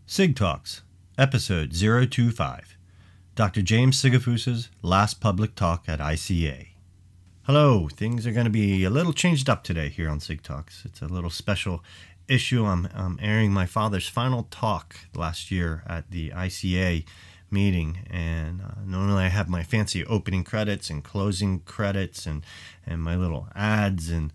SigTalks, Episode 025, Dr. James Sigafoose's last public talk at ICA. Hello, things are going to be a little changed up today here on SigTalks. It's a little special issue. I'm airing my father's final talk last year at the ICA meeting, and normally I have my fancy opening credits and closing credits and my little ads, and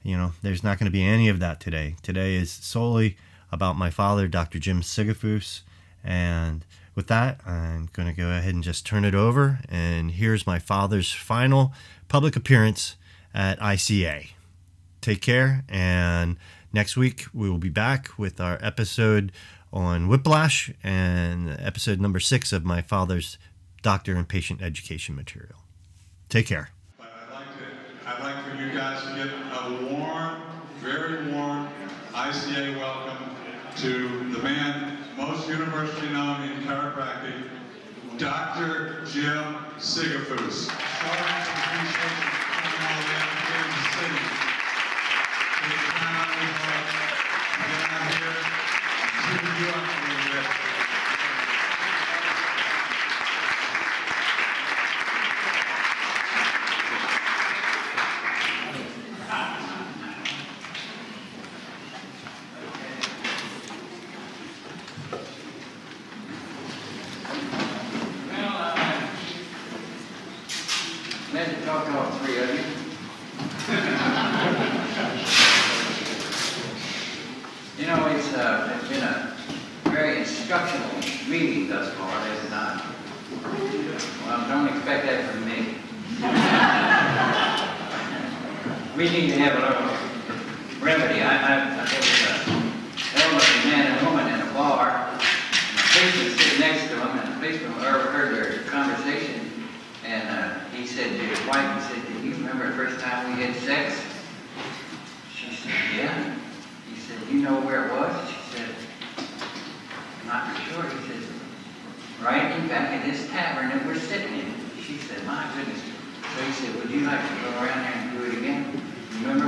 there's not going to be any of that today. Today is solely about my father, Dr. Jim Sigafoose. And with that, I'm going to go ahead and just turn it over. And here's my father's final public appearance at ICA. Take care. And next week, we will be back with our episode on whiplash and episode number 6 of my father's doctor and patient education material. Take care. I'd like for you guys to get a warm, very warm ICA welcome to the man most universally known in chiropractic, Dr. Jim Sigafoose. Show him some appreciation for coming all the way up to Kansas City. Take the time out of his life to get out here and super you up a little bit. Glad to talk to all three of you. It's been a very instructional meeting thus far, has it not? Well, don't expect that from me. We need to have a little remedy. There was an elderly man and woman in a bar, and the patient sitting next to him, and the patient heard their conversation. And he said to his wife, he said, "Do you remember the first time we had sex?" She said, "Yeah." He said, "You know where it was?" She said, "Not for sure." He said, "Right in back in this tavern that we're sitting in." She said, "My goodness." So he said, "Would you like to go around there and do it again? Remember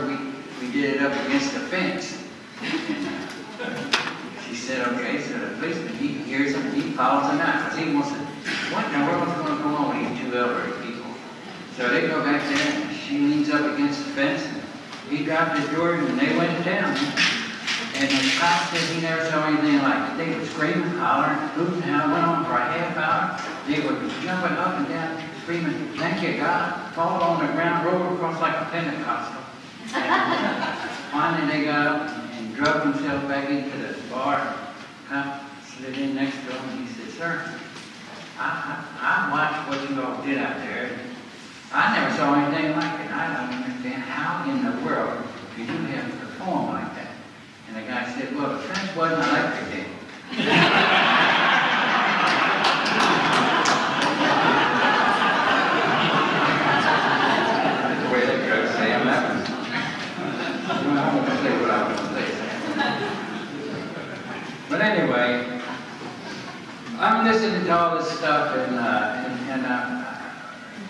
we did it up against the fence." And she said, "Okay." So the policeman, he hears him, he follows him out, because he wants to, what in the world is going to go on with these two elderly people? So they go back there, and she leans up against the fence, and he dropped his Jordan, and they went down. And the cop said he never saw anything like it. They were screaming, hollering, hooting, howling, went on for a half hour. They were jumping up and down, screaming, "Thank you, God," falling on the ground, rolled across like a Pentecostal. And finally they got up and drove themselves back into the bar. Cop slid in next to him, and he said, "Sir, I watched what you all did out there. I never saw anything like it. I don't understand how in the world you do have to perform like that." And the guy said, "Well, the fence wasn't electric then." That's the way they go, Sam. That was, well, I'm going to say what I was going to say, Sam. But anyway, I'm listening to all this stuff, and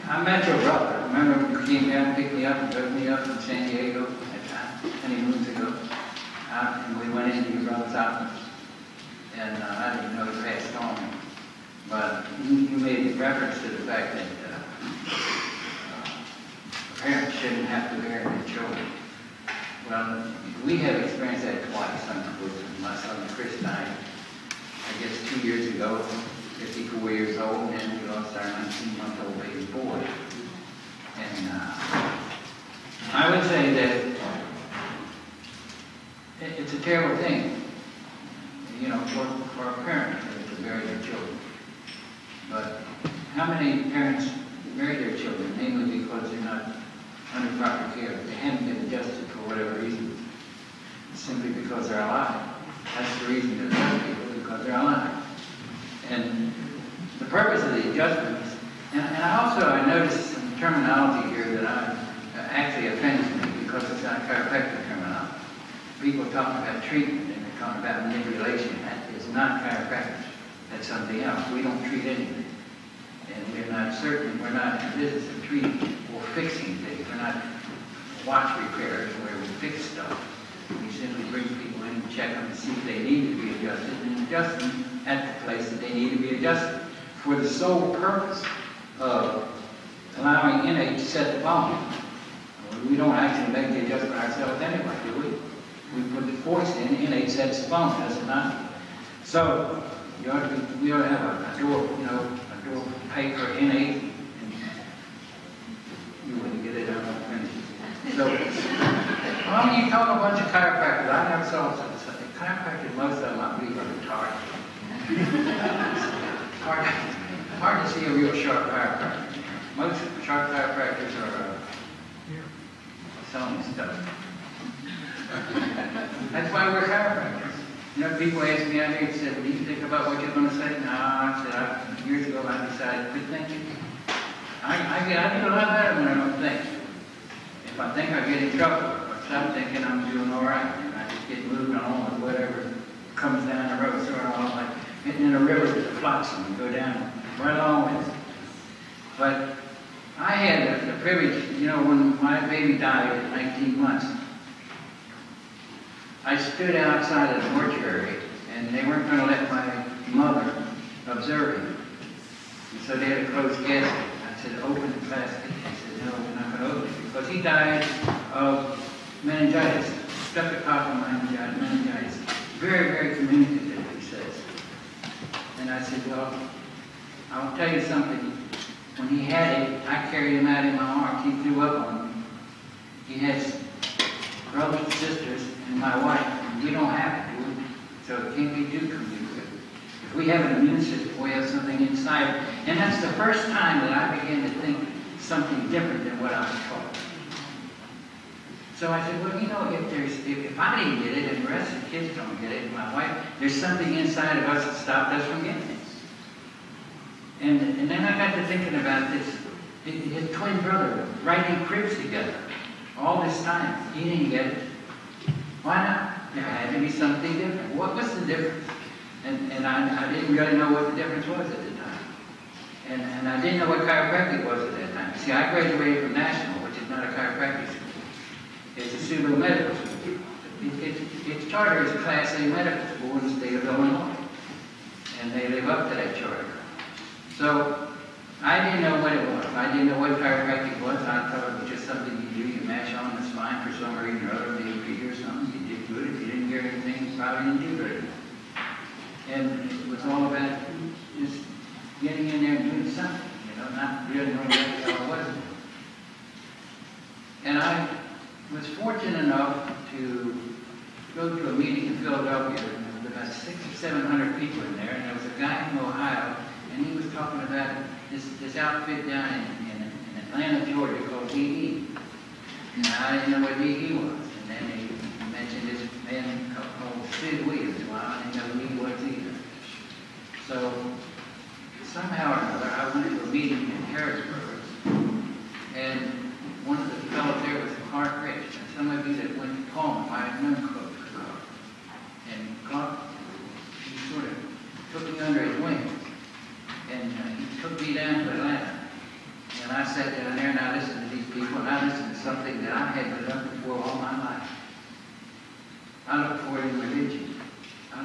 I met your brother. Remember when you came down, picked me up, and drove me up from San Diego at time, many moons ago? And we went into your brother's office, and I didn't know he passed on. But you made reference to the fact that parents shouldn't have to bear their children. Well, we have experienced that twice. My son Chris died, I guess 2 years ago, 54 years old, and then we lost our 19-month-old baby boy. And I would say that it's a terrible thing, for a parent to bury their children. But how many parents bury their children, mainly because they're not under proper care? They haven't been adjusted for whatever reason, simply because they're alive. That's the reason to adjust people, because they're alive. And the purpose of the adjustment is, and I noticed some terminology here that actually offends me, because it's not chiropractic terminology. People talking about treatment, and they're talking about manipulation. That is not chiropractic. That's something else. We don't treat anything. And we're not in the business of treating or fixing things. We're not watch repairers where we fix stuff. We simply bring people go in and check them to see if they need to be adjusted, and adjust them at the place that they need to be adjusted, for the sole purpose of allowing NA to set the volume. We don't actually make the adjustment ourselves anyway, do we? We put the force in, NA sets the volume, does it not? So we ought to have a door, a door pay for NA, and you wouldn't get it out of the finish. So, well, you talk a bunch of chiropractors. I never saw some chiropractors. Most of them, I believe, are retarded. It's hard to see a real sharp chiropractor. Most sharp chiropractors are selling stuff. That's why we're chiropractors. People ask me out here and said, "Do you think about what you're going to say?" No, I said, years ago I decided to quit thinking. I do a lot better when I don't think. If I think I get in trouble, or stop thinking, I'm doing all right, and I just get moving on with whatever comes down the road. Sort of like getting in a river with the flotsam and go down right along with it. But I had the privilege, when my baby died at 19 months, I stood outside of the mortuary, and they weren't going to let my mother observe him. And so they had a closed casket. I said, "Open the casket." They said, "No, we're not going to open it," because he died of meningitis, streptococcal meningitis. Very, very communicative, he says. And I said, "Well, I'll tell you something. When he had it, I carried him out in my arms. He threw up on me. He has brothers and sisters and my wife, and we don't have it, do we? So it can't be too communicative. If we have an immune system, we have something inside. And that's the first time that I began to think something different than what I was taught. So I said, well, if I didn't get it, and the rest of the kids don't get it, and my wife, there's something inside of us that stopped us from getting it. And then I got to thinking about this. His twin brother, riding cribs together, all this time, he didn't get it. Why not? There had to be something different. What was the difference? And I didn't really know what the difference was at the time. And I didn't know what chiropractic was at that time. See, I graduated from National, which is not a chiropractic school. It's a pseudo-medical school. Its charter is a Class A medical school in the state of Illinois. And they live up to that charter. So I didn't know what it was. I didn't know what chiropractic was. I thought it was just something you do. You mash on the spine for some reason or other. Maybe if you hear something, you did good. If you didn't hear anything, you probably didn't do good. And it was all about just getting in there and doing something, not really knowing what the hell it was. And I was fortunate enough to go to a meeting in Philadelphia. There was about 600 or 700 people in there, and there was a guy from Ohio, and he was talking about this outfit down in Atlanta, Georgia, called DE. And I didn't know what DE was. And then he mentioned this man called Sid Williams. Well, I didn't know who he was either. So somehow or another, I went to a meeting in Harrisburg, and one of the fellows there was Clark Rich. And some of you that went to Pullman might have known Clark. And Clark, he sort of took me under his wing. And he took me down to Atlanta. And I sat down there and I listened to these people, and I listened to something that I had been looking for all my life. I looked for it in religion. I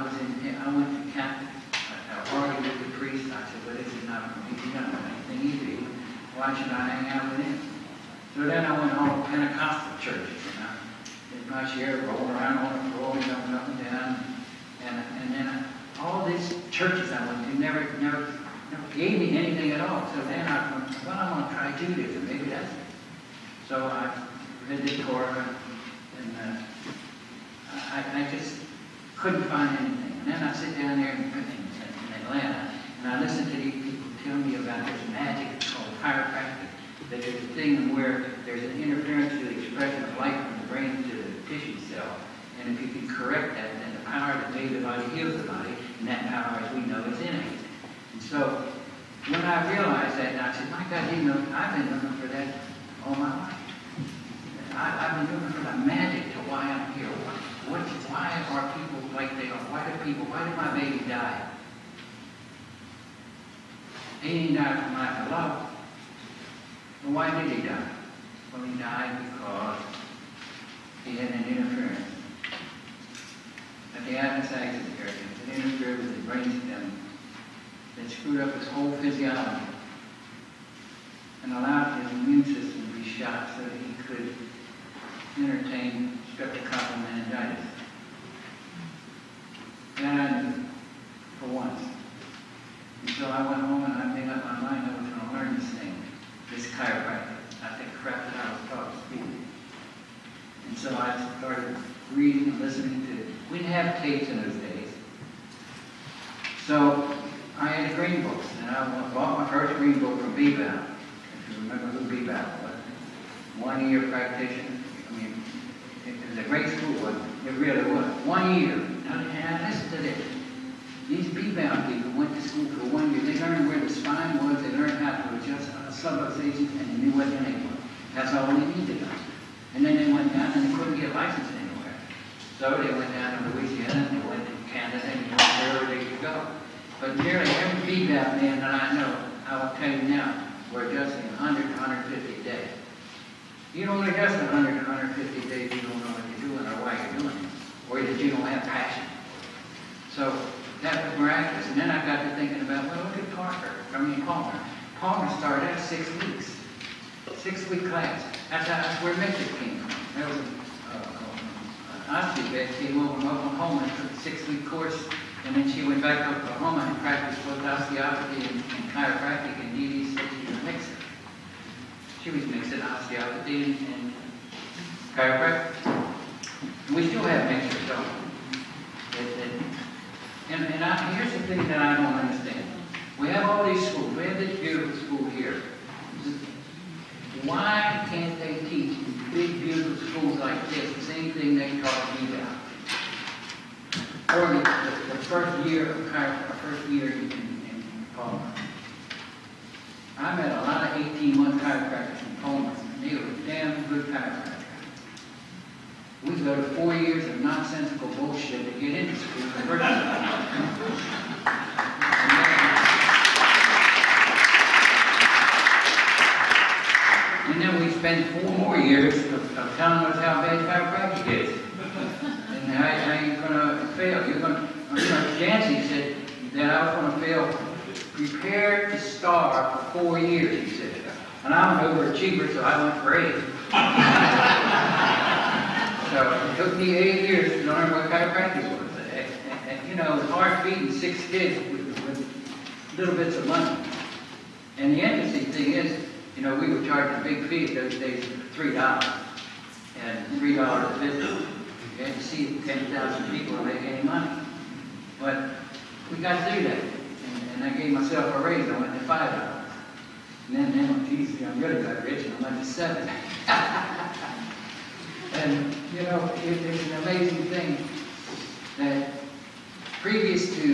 went to Catholic. I argued with the priest. I said, well, this is not for me. He doesn't know anything either. Why should I hang out with him? So then I went home to Pentecostal churches, and I did my share, rolling around on the floor, up and down. And then all these churches I went to never gave me anything at all. So then I thought, well, I'm going to try Judaism. Maybe that's it. So I read the Torah, and I just couldn't find anything. And then I sit down there in Atlanta, and I listen to these people tell me about this magic called chiropractic. That there's a thing where there's an interference to the expression of light from the brain to the tissue cell. And if you can correct that, then the power that made the body heals the body, and that power, as we know, is innate. And so when I realized that, I said, my God, I've been looking for that all my life. I've been looking for the magic to why I'm here. Why are people like they are? Why did my baby die? He didn't die from lack of love. Well, why did he die? Well, he died because he had an interference. at the Adventist Access Church that interfered with his brainstem, that screwed up his whole physiology and allowed his immune system to be shot so that he could entertain streptococcal meningitis. That I knew for once. And so I went home and I made up my mind I was going to learn this thing, this chiropractic. I think crap that I was taught to speak. And so I started reading and listening to it. We didn't have tapes in those days. So I had the green books, and I bought my first green book from Bebout. If you remember who Bebout was. 1 year practitioner. I mean, it was a great school, wasn't it? It really was. 1 year. Now listen to this. These Bebout people went to school for 1 year. They learned where the spine was, they learned how to adjust subluxations, and they knew what the name was. That's all they needed. And then they went down and they couldn't get licensed anywhere. So they went down to Louisiana, and they went to Canada, and wherever they could go. But nearly every Bebout man that I know, I will tell you now, we're adjusting 100 to 150 a day. You don't adjust 100 to 150 days, you don't know what you're doing or why you're doing it, or that you don't have passion. So that was miraculous. And then I got to thinking about, well, look at Palmer. Palmer started at 6 weeks. 6-week class. That's where Mitchell came from. That was an osteopath came over from Oklahoma and took a 6-week course, and then she went back to Oklahoma and practiced both osteopathy and chiropractic, and Dee Dee said she was mixing. She was mixing osteopathy and chiropractic. We still have mixers, don't we? Here's the thing that I don't understand. We have all these schools. We have this beautiful school here. Why can't they teach in big, beautiful schools like this the same thing they taught me about? Or the first year of chiropractic, first year in Palmer. I met a lot of 18-month chiropractors in Palmer. They were damn good chiropractors. We go to 4 years of nonsensical bullshit to get into school. And then we spend 4 more years of telling us how bad chiropractic is. And how you're going to fail. Jancy said that I was going to fail. Prepare to starve for 4 years, he said. And I'm an overachiever, so I went for 8. So it took me 8 years to learn what chiropractic was. And you know, it was hard feeding 6 kids with little bits of money. And the interesting thing is, you know, we were charging a big fee those days for $3. And $3 a visit. You had to see 10,000 people to make any money. But we got through that. And I gave myself a raise. I went to $5. And then geez, I really got rich and I went to $7. And, you know, it's an amazing thing that previous to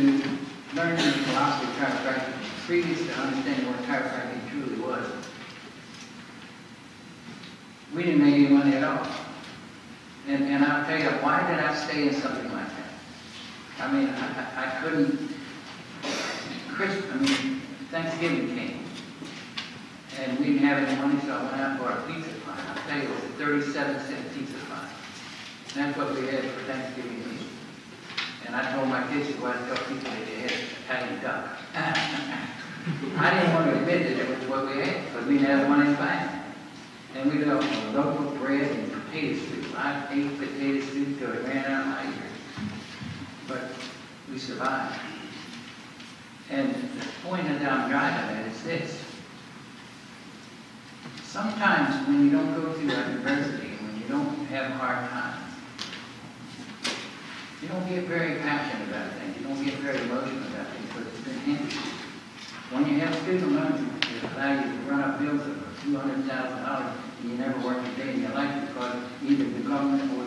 learning the philosophy of chiropractic, previous to understanding what chiropractic truly was, we didn't make any money at all. And I'll tell you, why did I stay in something like that? I mean, I couldn't, Thanksgiving came. And we didn't have any money, so I went out and bought a pizza pie. I'll tell you, it was a 37-cent pizza pie. And that's what we had for Thanksgiving meal. And I told my kids to go out and tell people that they had Italian duck. I didn't want to admit that it was what we had, because we didn't have money to buy it. And we got local bread and potato soup. I ate potato soup till it ran out of my ears. But we survived. And the point that I'm driving at is this. Sometimes when you don't go through adversity, when you don't have hard times, you don't get very passionate about things. You don't get very emotional about things because it's been interesting. When you have student loans that allow you to run up bills of $200,000 and you never work a day in your life because either the government or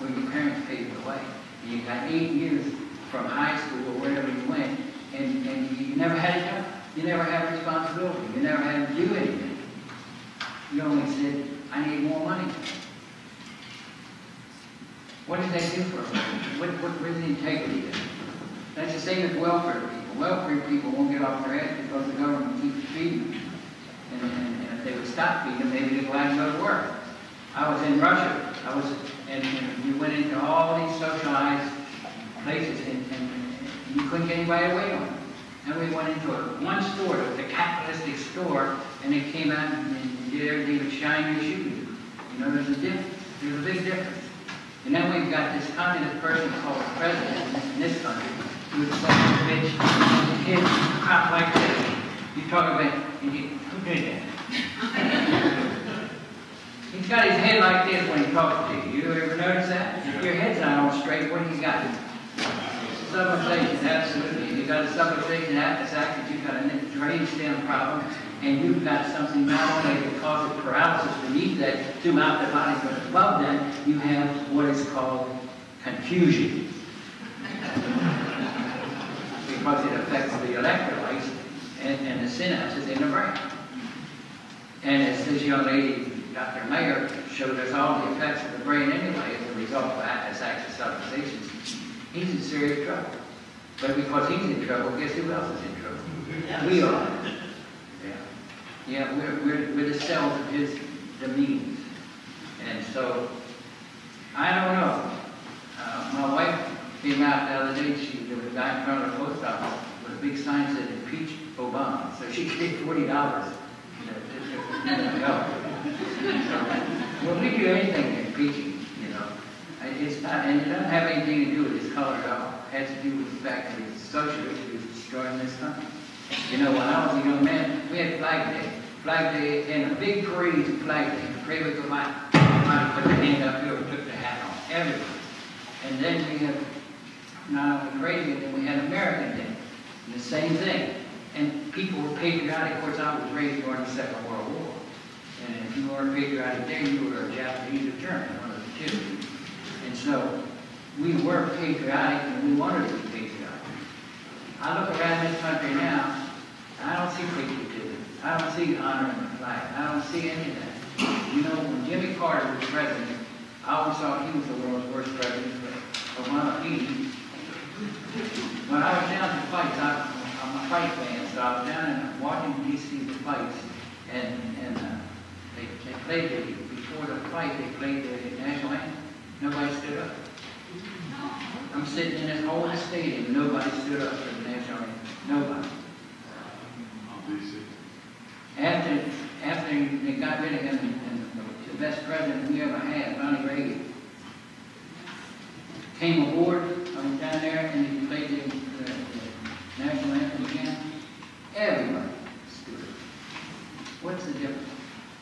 your parents paid it away. And you got 8 years from high school or wherever you went, and you never had a job. You never had responsibility. You never had to do anything. You only said, I need more money. What did they do for us? Where's the integrity there? That's the same as welfare people. Welfare people won't get off their ass because the government keeps feeding them. And if they would stop feeding them, maybe they'd go out and go to work. I was in Russia. And we went into all these socialized places, and you couldn't get anybody to wait on it. And we went into one store, it was a capitalistic store, and they came out and did everything but shine your shoes. You know, there's a difference. There's a big difference. And then we've got this communist person called the president in this country, who's such a bitch, his kids crop like this. You talk about, who did that? He's got his head like this when he talks to you. You ever notice that? If your head's not all straight, what do you got? Subluxation, absolutely. You got a subluxation act that you've got a brainstem problem, and you've got something not only that causes paralysis beneath that throughout the body, but above that, you have what is called confusion. Because it affects the electrolytes and the synapses in the brain. And as this young lady, Dr. Mayer, showed us all the effects of the brain anyway as a result of active subluxations, he's in serious trouble. But because he's in trouble, guess who else is in trouble? Yes. We are. Yeah, we're the cells of his demeans. And so, I don't know. My wife came out the other day, there was a guy in front of the post office with a big sign that said, "Impeach Obama." So she paid $40. Well, we do anything in impeaching, you know. It's not, and it doesn't have anything to do with his color at all. It has to do with the fact that he's a socialist who's destroying this country. You know, when I was a young man, we had Flag Day. Flag Day, and a big parade of Flag Day. The parade would go by, everybody put their hand up here, took their hat off, everybody. And then we had not only parade day, then we had American Day. And the same thing. And people were patriotic. Of course, I was raised during the Second World War. And if you weren't patriotic there, you were a Japanese or German, one of the two. And so, we were patriotic, and we wanted to be patriotic. I look around this country now, I don't see patriotism. I don't see honoring the flag. I don't see any of that. You know, when Jimmy Carter was president, I always thought he was the world's worst president, but when I was down at the fights, I'm a fight fan, so I was down in Washington, D.C. the fights, and they played before the fight, they played the national anthem. Nobody stood up. I'm sitting in this whole stadium, nobody stood up for the national anthem. Nobody. After they got rid of him, and the best president we ever had, Ronald Reagan, came aboard, I was down there, and he played the national anthem again. Everybody stood up. What's the difference?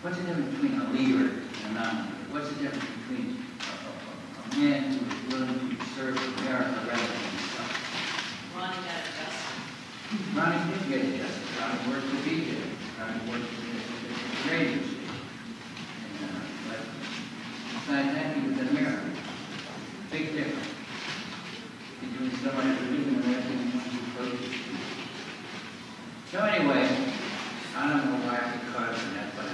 What's the difference between a leader and a non-leader? What's the difference between a man who is willing to serve America rather than himself? Ronnie got adjusted. Ronnie did get adjusted. Ronnie worked for DJ. Ronnie worked for the radio station. But besides that, he was an American. Big difference between somebody who's living in America and one who's supposed to. So anyway, I don't know why I get caught up in that, but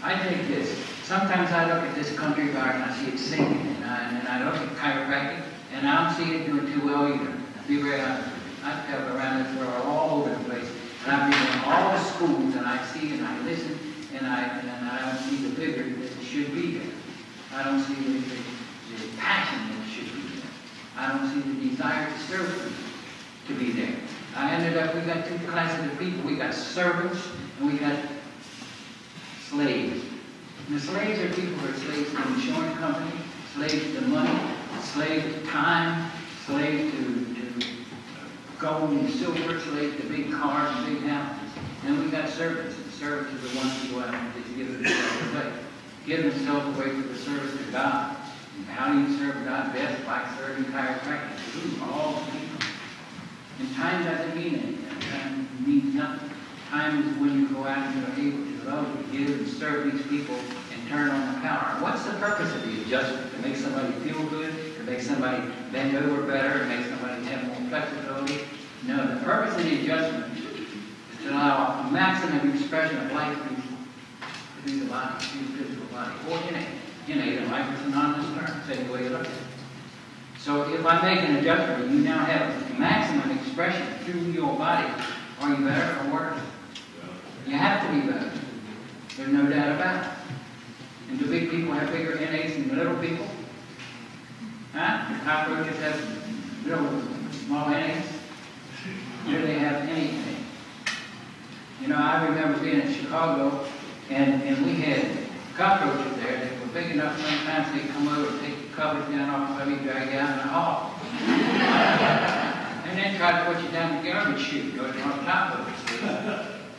I think this. Sometimes I look at this country bar and I see it sinking, and I look at chiropractic, and I don't see it doing too well either. I'll be very honest with you. I've traveled around this world all over the place, and I've been in all the schools, and I see and I listen, and I don't see the vigor that should be there. I don't see the passion that should be there. I don't see the desire to serve people to be there. We got two classes of people. We got servants, and we got slaves. And the slaves are people who are slaves to the insurance company, slaves to money, slaves to time, slaves to gold and silver, slaves to big cars and big houses. And we got servants. And servants are the ones who go out and just give themselves away. Give themselves away for the service to God. And how do you serve God best? By serving chiropractic. These are all the people. And time doesn't mean anything. Time means nothing. Time is when you go out and you're able to love, to give, and serve these people and turn on the power. What's the purpose of the adjustment? To make somebody feel good? To make somebody bend over better? To make somebody have more flexibility? No, the purpose of the adjustment is to allow a maximum expression of life through the body, through the physical body. Or innate life is an honest term, same way you look at it. So if I make an adjustment, you now have maximum expression through your body. Are you better or worse? You have to be better. There's no doubt about it. And do big people have bigger innate than little people? Huh? Do cockroaches have little, small innate? Do they have any innate? You know, I remember being in Chicago, and we had cockroaches there that were big enough sometimes they'd come over and take the covers down off of you, drag you out in the hall. And then try to put you down the garbage chute, go on top of it.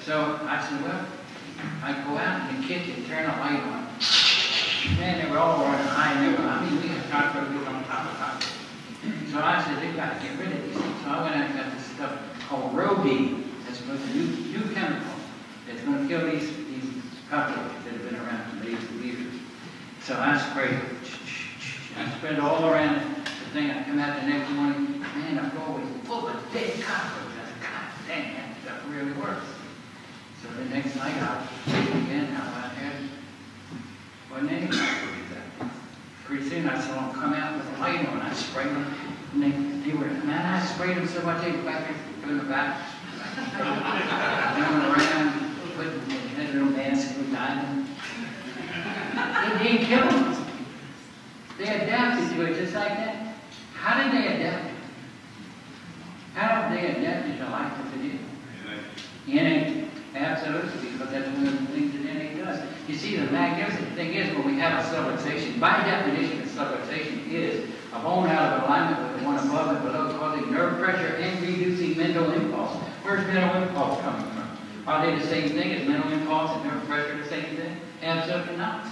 So I said, well, I'd go out in the kitchen, turn the light on. Man, they were all running high and they were, I mean, we had cockroaches on top of cockroaches. So I said, they've got to get rid of these things. So I went out and got this stuff called Rogaine. That's a new chemical that's going to kill these cockroaches that have been around for millions of years. So I sprayed it. I spread it all around the thing. I come out the next morning, man, the floor was full of dead cockroaches. I said, God dang, that stuff really works. So the next night I was again out there. Wasn't any cockroaches out there. Pretty soon I saw them come out with a light on. I sprayed them. And they were, man, I sprayed them so much they were back there in the back. Going around, putting had little masks with diamonds. They didn't kill them. They adapted to it just like that. How did they adapt? How have they adapted to life as it is? Innate. Absolutely, because that's one of the things that innate does. You see, the magnificent thing is when we have a subluxation, by definition, a subluxation is a bone out of alignment with the one above and below, causing nerve pressure and reducing mental impulse. Where's mental impulse coming from? Are they the same thing? Is mental impulse and nerve pressure the same thing? Absolutely not.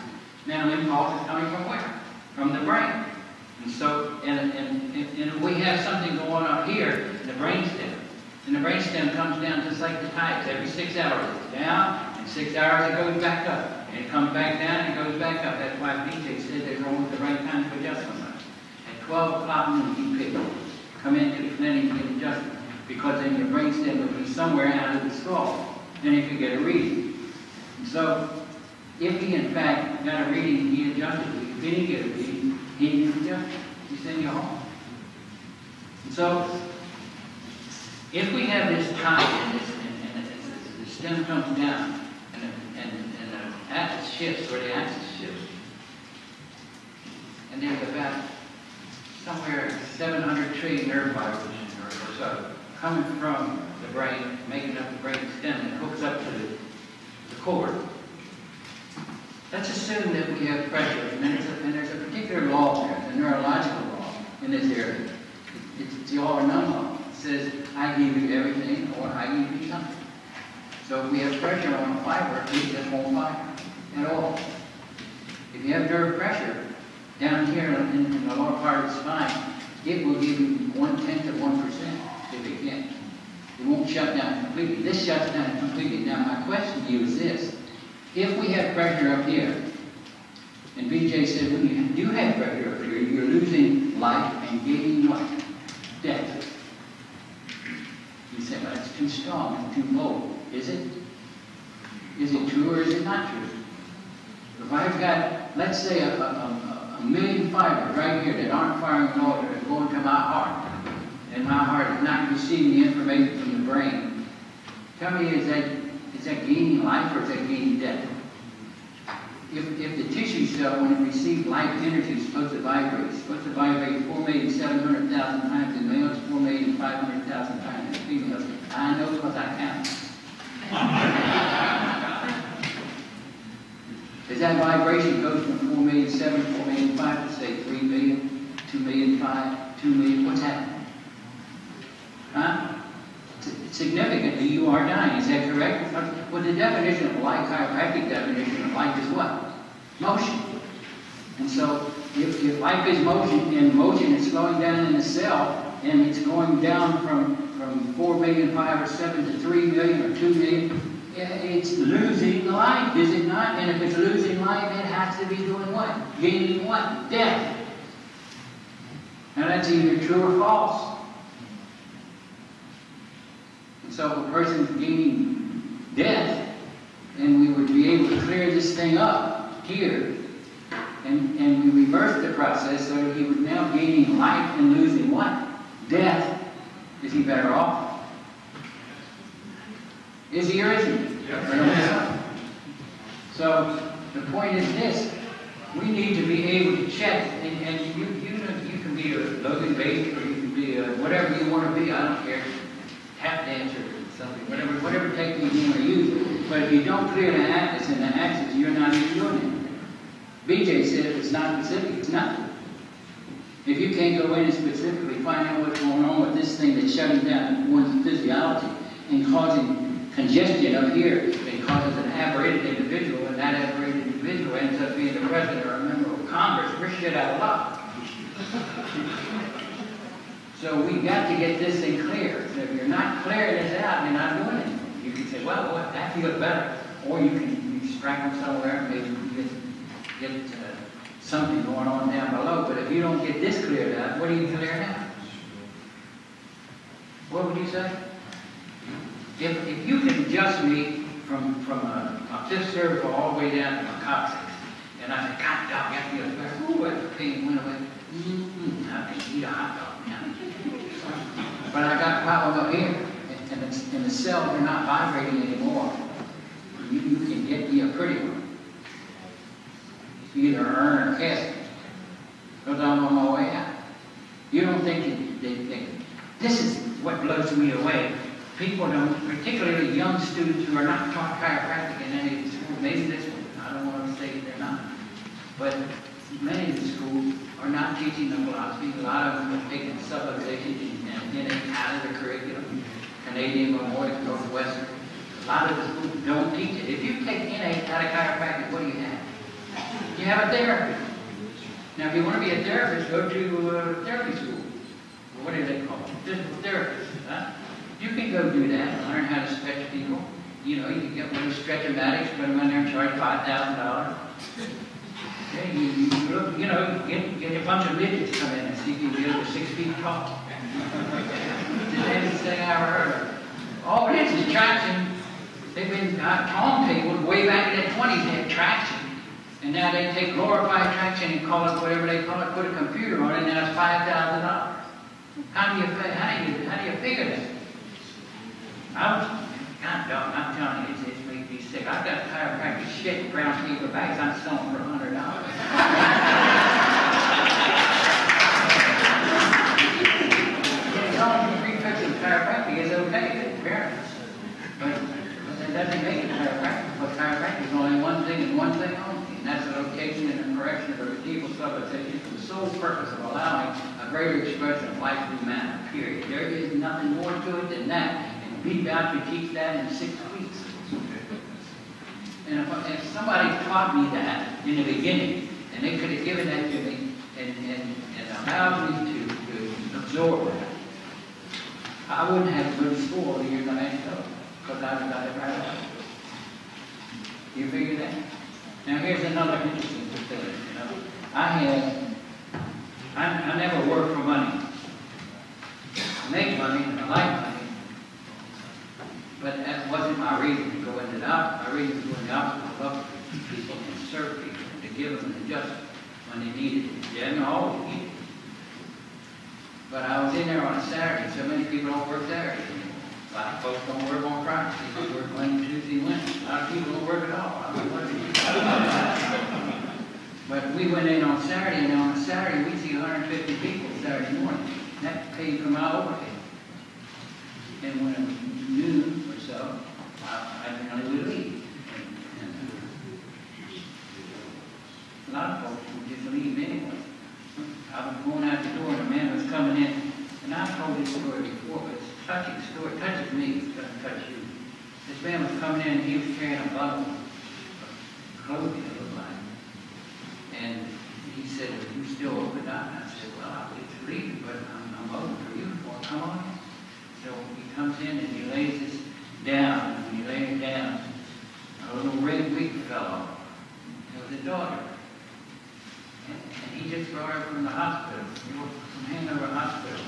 Mental impulse is coming from where? From the brain. And so, and we have something going on here in the brainstem. And the brainstem comes down just like the tides. Every 6 hours it's down, and 6 hours it goes back up. And it comes back down and it goes back up. That's why BJ said they're wrong with the right time to adjust so much. At 12 o'clock noon, you pick. Come into the clinic and get adjusted. Because then your brainstem will be somewhere out of the skull. Then you can get a reading. And so, if he in fact got a reading, he adjusted it. If he didn't get a reading, he didn't adjust it. He sent you home. And so, if we have this tide and the stem comes down and the axis shifts, or the axis shifts, and there's about somewhere 700 trillion nerve fibers or so coming from the brain, making up the brain stem and hooks up to the cord. Let's assume that we have pressure, and there's a particular law there, a neurological law in this area. It's the all or none law. It says, I give you everything, or I give you something. So if we have pressure on a fiber, it just won't fire at all. If you have nerve pressure down here in the lower part of the spine, it will give you 1/10 of 1% if it can. It won't shut down completely. This shuts down completely. Now my question to you is this. If we have pressure up here, and BJ said when you do have pressure up here, you're losing life and gaining what? Death. You say, well, it's too strong, it's too low. Is it? Is it true or is it not true? If I've got, let's say, a million fibers right here that aren't firing an order and going to my heart, and my heart is not receiving the information from the brain, tell me, is that gaining life or is that gaining death? If the tissue cell, when it receives life energy, is supposed to vibrate 4,700,000 times in males, 4,500,000 times in females. I know because I count. As that vibration goes from 4,700,000, 4,500,000 to say 3 million, 2,500,000, 2 million, what's happening? Huh? Significantly, you are dying. Is that correct? Well, the definition of life, chiropractic definition of life is what? Motion. And so, if life is motion, and motion is slowing down in the cell, and it's going down from 4,500,000 or 7 to 3 million or 2 million, it's losing life, is it not? And if it's losing life, it has to be doing what? Gaining what? Death. Now that's either true or false. And so if a person's gaining death, and we would be able to clear this thing up here, and we reverse the process so that he was now gaining life and losing what? Death. Is he better off? Is he or isn't he? Yeah. So the point is this. We need to be able to check, and you can be a Logan Baker, or you can be a whatever you want to be. I don't care, tap dancer or something, whatever technique you want to use. But if you don't clear the axis and the axis, you're not even doing it. BJ said if it's not specific, it's nothing. If you can't go in and specifically find out what's going on with this thing that's shutting down one's physiology and causing congestion up here, it causes an aberrated individual, and that aberrated individual ends up being the president or a member of Congress, we're shit out of luck. So we got to get this thing clear. So if you're not clearing this out, you're not doing it. You can say, well, that feels better. Or you can extract them somewhere and maybe get something going on down below. But if you don't get this cleared out, what are you clearing out? What would you say? If you can adjust me from a fifth cervical all the way down to my coccyx, and I said, God, dog, I feel better. Ooh, that pain went away. I can eat a hot dog now. But I got a problem up here, and the cells are not vibrating anymore. You can get me a pretty one. Either urn or casket. Because I'm on my way out. You don't think they think, this is what blows me away. People don't, particularly young students who are not taught chiropractic in any of the schools, maybe this one, I don't want to say they're not, but many of the schools are not teaching the philosophy. A lot of them are taking subluxation and innate out of the curriculum. Canadian Memorial, Northwestern. A lot of the schools don't teach it. If you take innate out of chiropractic, what do you have? You have a therapist. Now, if you want to be a therapist, go to therapy school. What do they call it? Physical therapist. Huh? You can go do that, learn how to stretch people. You know, you can get one of those stretch-o-matics, put them in there and charge $5,000. Okay, you know, get a bunch of midgets come in and see if you can get over 6 feet tall. The latest thing I ever heard of. All it is traction. They've been tables way back in the 20s, they had traction. And now they take glorified traction and call it whatever they call it, put a computer on it, and now it's $5,000. How do you figure that? God dog, I'm telling you, it makes me sick. I've got chiropractic shit in brown paper bags I'm selling for $100. As long as you refix the chiropractic is okay, it's apparent. But that doesn't make it chiropractic. But chiropractic is only one thing and one thing only, and that's a location and a correction of a vertebral subluxation for the sole purpose of allowing a greater expression of life through matter, period. There is nothing more to it than that. Beat out to teach that in 6 weeks. And if somebody taught me that in the beginning, and they could have given that to me and allowed me to absorb it, I wouldn't have to go to school all the years I had to go, because I would have got it right away. You figure that? Now here's another interesting thing, you know. I never worked for money. I make money and I like money. But that wasn't my reason to go into the opposite. My reason to go into the opposite was to love people and serve people and to give them an adjustment when they needed it. They didn't always need it. But I was in there on a Saturday. So many people don't work Saturdays anymore. A lot of folks don't work on Friday. People work Monday, Tuesday, Wednesday. A lot of people don't work at all. I was working. But we went in on Saturday, and on a Saturday we see 150 people Saturday morning. That paid for my overhead. And when it was noon or so, I generally would leave. And a lot of folks would just leave anyway. I was going out the door and a man was coming in, and I've told this story before, but it's a touching story. It touches me, it doesn't touch you. This man was coming in and he was carrying a bundle of clothing, it looked like. And he said, "Are you still open up?" And I said, "Well, I'll be leaving, but I'm open for you. Well, come on in." So he comes in and he lays this down, and when he laid it down, a little red wig fell off. It was a daughter. And he just brought her from the hospital, from Hanover Hospital.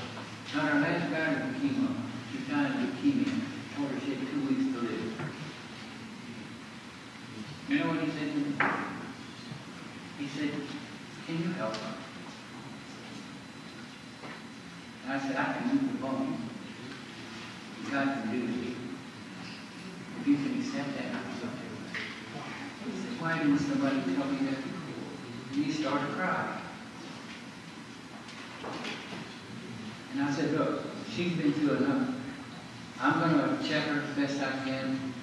Got her last bout of chemo. She died of leukemia. Told her she had 2 weeks to live. You know what he said to me? He said, "Can you help her?" And I said, "I can move the bone. God can do it. If you can accept that, it's okay." He said, "Why didn't somebody tell me that before?" And he started crying. And I said, look, she's been through enough. I'm going to check her as best I can,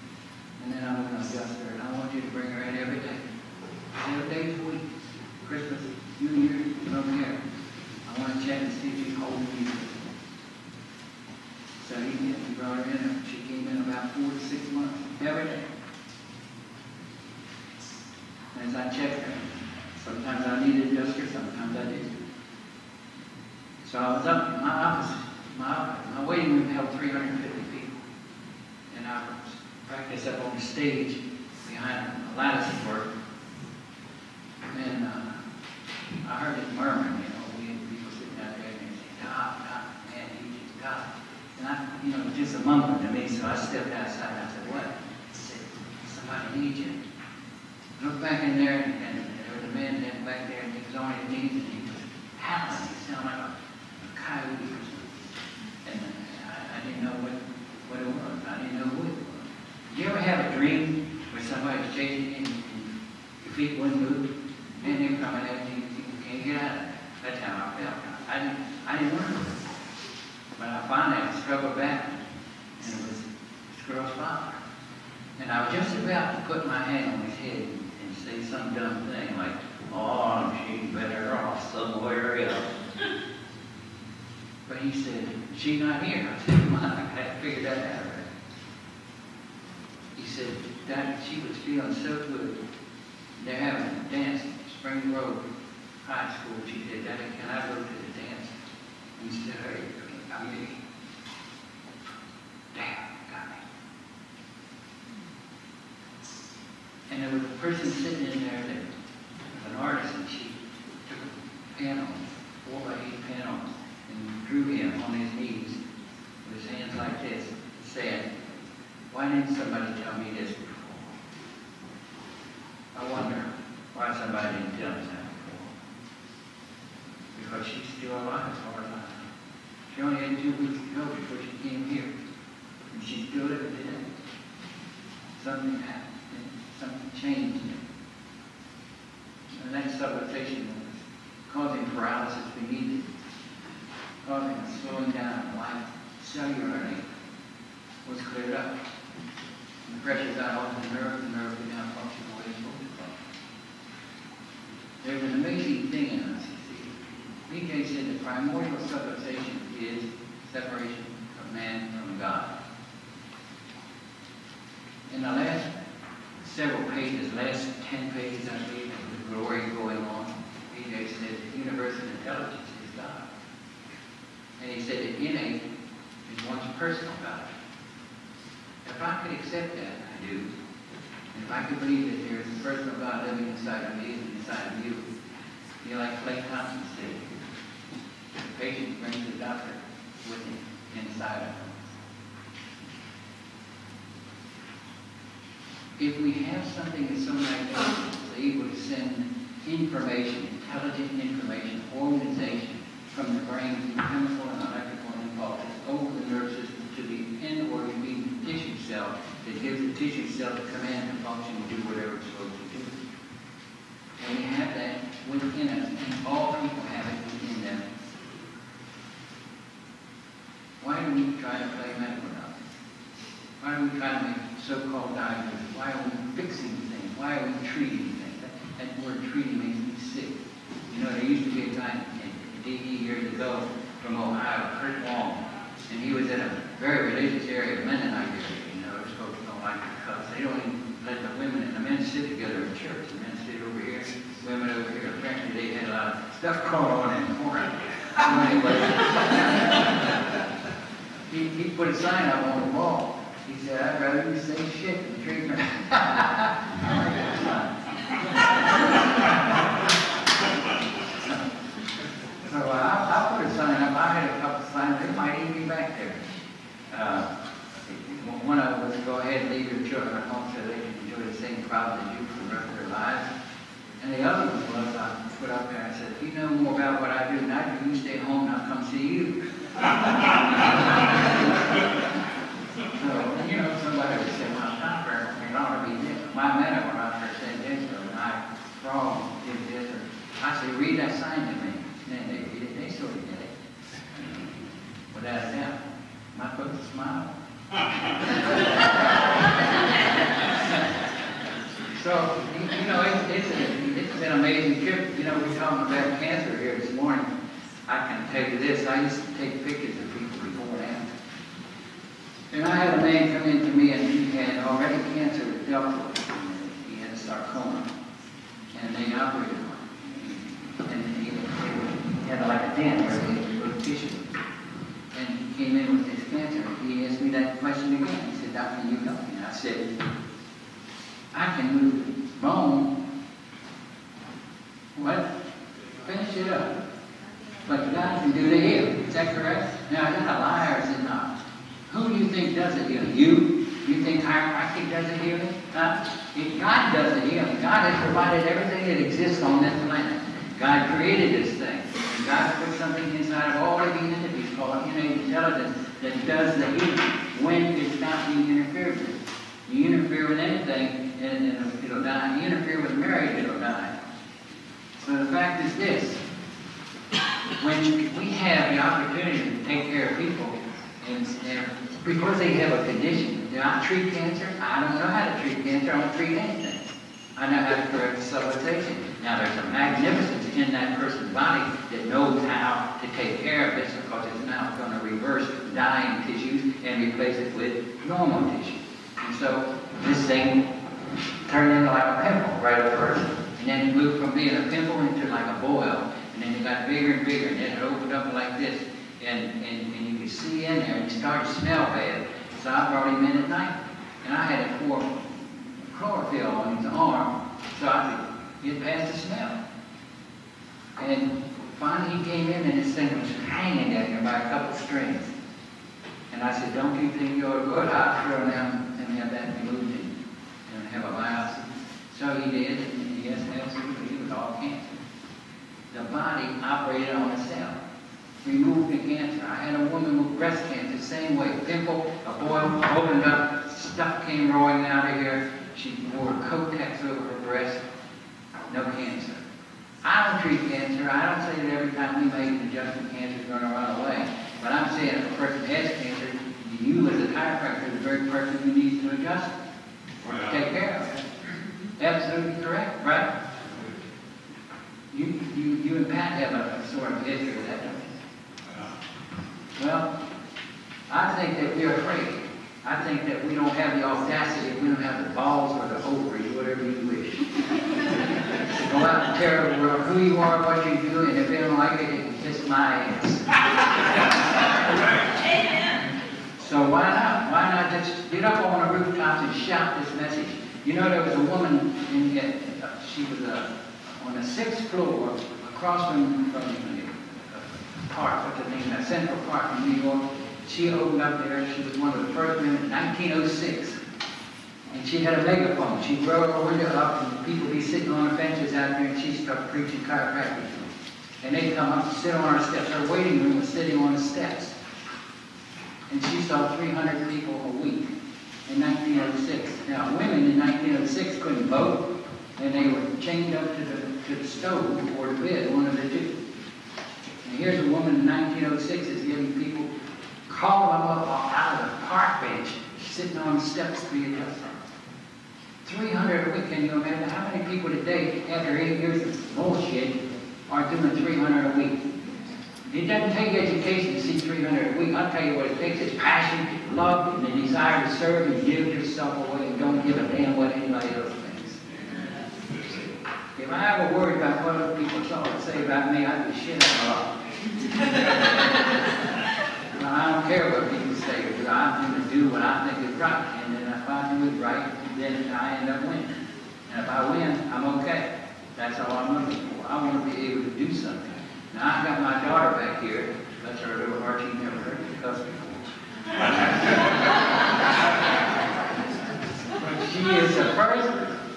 and then I'm going to adjust her. And I want you to bring her in every day. 7 days a week. Christmas, New Year, you don't care. I want to check and see if she's holding you. So he brought her in, and she came in about 4 to 6 months, every day. And as I checked her, sometimes I needed to adjust her, sometimes I didn't. So I was up in my office. My waiting room held 350 people. And I was practiced up on the stage behind a lattice work. And I heard it murmuring, we had people sitting out there and they say, God, man, God. And it was just a mumbling to me, so I stepped outside and I said, what? He said, somebody needs you. I looked back in there and there was a man back there and he was on his knees and he was howling. He sounded like a coyote or something. And I didn't know what it was. I didn't know who it was. Do you ever have a dream where somebody's chasing you and your feet wouldn't move? And they're coming at you, you can't get out of it. That's how I felt. I didn't learn it. But I finally struggled back, and it was this girl's father. And I was just about to put my hand on his head and say some dumb thing like, oh, she's better off somewhere else. But he said, she's not here. I said, come on, I had to figure that out already. He said, Daddy, she was feeling so good. They're having a dance at Spring Road High School. She said, Daddy, can I go to the dance? And he said, hey, I'm here. Damn, got me. And there was a person sitting in there that was an artist, and she took a panel, 4x8 panel, and drew him on his knees with his hands like this, saying, why didn't somebody tell me this before? I wonder why somebody didn't tell us that before. Because she's still alive as far as I know. She only had 2 weeks to go before she came here. And she's still living today. Something happened. Something changed. And that subluxation was causing paralysis beneath it, causing a slowing down of life. Cellularly was cleared up. And the pressure got off the nerve could now function the way it's supposed to function. There's an amazing thing in us, you see. BJ said the primordial subluxation is separation of man from God. In the last several pages, last 10 pages, I believe, of the glory going on, BJ said that universal intelligence is God. And he said that innate is one's personal God. If I could accept that, I do. And if I could believe that there is a personal God living inside of me and inside of you, like Clay Thompson said, the patient brings the doctor with him inside of him. If we have something that's so magnificent, it's able to send information, intelligent information, organization from the brain through chemical and electrical impulses over the nerve system to the end organ being the tissue cell that gives the tissue cell the command to function and do whatever it's supposed to do. And we have that within us, and all people have it within them. Why do we try to play medical doctor? Why do we try to make so-called diagnosis? Why are we fixing things? Why are we treating things? That word treating makes me sick. There used to be a guy in D.E. years ago from Ohio, Kurt Wong, and he was in a very religious area, Mennonite area. Those folks don't like to cuss. They don't even let the women and the men sit together in church. The men sit over here, women over here. Apparently they had a lot of stuff going on in the corner. So anyway, he put a sign up on the wall. He said, I'd rather you say shit than treat me. So I put a sign up. I had a couple of signs. They might even be back there. One of them was go ahead and leave your children at home so they can enjoy the same crowd as you for the rest of their lives. And the other one was I put up there and I said, if you know more about what I do than I do, you stay home and I'll come see you. So, somebody would say, well, doctor, it ought to be this. My medical doctor said this, or my frog did this, or smile. So, you know, it's an amazing trip. You know, we're talking about cancer here this morning. I can tell you this, I used to take pictures of people before and after. And I had a man come in to me and he had already cancer with deltoid. He had a sarcoma. And they operated on him. And he had like a dent where he had little tissue. And he came in with his cancer. He asked me that question again. He said, "Doctor, you help me?" And I said, "I can move the bone." What? Finish it up. But God can do the healing. Is that correct? Now, is that a lie or is it not? Who do you think does the healing? You? You think chiropractic does the healing? God does the healing. God has provided everything that exists on this planet. God created this thing. And God put something inside of all living entities called innate intelligence that does the healing when it's not being interfered with. You interfere with anything and it'll die. You interfere with marriage, it'll die. So the fact is this. When we have the opportunity to take care of people, and because they have a condition, do I treat cancer? I don't know how to treat cancer. I don't treat anything. I know how to correct subluxation. Now, there's a magnificence in that person's body that knows how to take care of this because it's now going to reverse dying tissues and replace it with normal tissue. And so this thing turned into like a pimple right at first. And then it moved from being a pimple into like a boil. And then it got bigger and bigger. And then it opened up like this. And you could see in there, and it started to smell bad. So I brought him in at night. And I had to pour chlorophyll on his arm so I could get past the smell. And finally he came in and this thing was hanging down there by a couple strings. And I said, "Don't you think you ought to go to the hospital now and have that removed and have a biopsy?" So he did, and yes, absolutely, it was all cancer. The body operated on a cell, removed the cancer. I had a woman with breast cancer, same way, pimple, a boil, opened up, stuff came rolling out of here. She wore Kotex over her breast, no cancer. I don't treat cancer. I don't say that every time we make an adjustment, cancer is going to run away. But I'm saying if a person has cancer, you as a chiropractor are the very person who needs to adjust it or to take care of it. Absolutely correct, right? You and Pat have a sort of history of that, don't you? Well, I think that we're afraid. I think that we don't have the audacity, we don't have the balls or the ovaries, whatever you wish. Go out and tell the world who you are, what you do, and if they don't like it, they can kiss my ass. So why not? Why not just get up on the rooftops and shout this message? You know, there was a woman, she was on the 6th floor, across from the park, what's the name, that Central Park in New York. She opened up there, she was one of the first women in 1906. And she had a megaphone. She'd throw her window up and people be sitting on the benches out there and she'd start preaching chiropractic to them. And they'd come up and sit on her steps. Her waiting room was sitting on the steps. And she saw 300 people a week in 1906. Now, women in 1906 couldn't vote, and they were chained up to the stove or the bed, one of the two. And here's a woman in 1906 is giving people, calling them up out of the park bench, sitting on the steps to be adjusted. 300 a week. Can you imagine how many people today, after 8 years of bullshit, are doing 300 a week? It doesn't take education to see 300 a week. I'll tell you what it takes. It's passion, love, and the desire to serve and give yourself away and don't give a damn what anybody else thinks. If I ever worried about what other people thought and say about me, I'd be shit out of luck. I don't care what people say or do. I'm going to do what I think is right. And then if I do it right, then I end up winning. And if I win, I'm okay. That's all I'm looking for. I want to be able to do something. Now, I've got my daughter back here. That's her little heart. She never heard me cuss before. But she is the first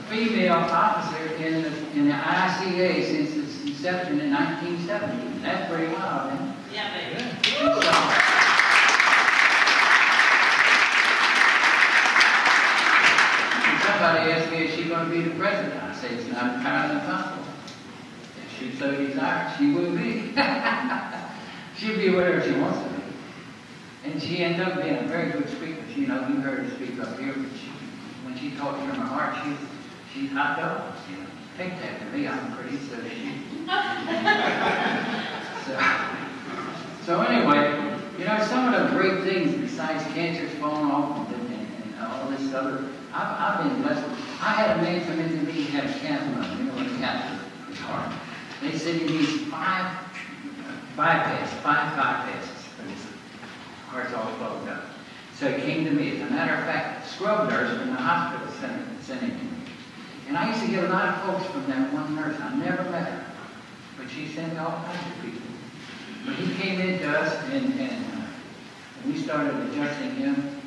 female officer in the ICA since its inception in 1970. That's pretty wild, man. Yeah, baby. Somebody asked me, is she going to be the president? I say, it's not entirely impossible. If she so desires, she will be. She'll be whatever she wants to be. And And she ended up being a very good speaker. You know, you heard her speak up here, but when she talks from her heart, she's hot dog. You know, take that to me. I'm pretty, so that she. So anyway, you know, some of the great things besides cancer's falling off and all this other, I've been blessed. I had a man come into me, he had a cancer, you know what a cancer is, heart. They said he needs five bypasses for his heart's all closed up. So he came to me. As a matter of fact, the scrub nurse from the hospital sent him to me. And I used to get a lot of folks from that one nurse. I never met her, but she sent all kinds of people. But he came in to us, and we started adjusting him,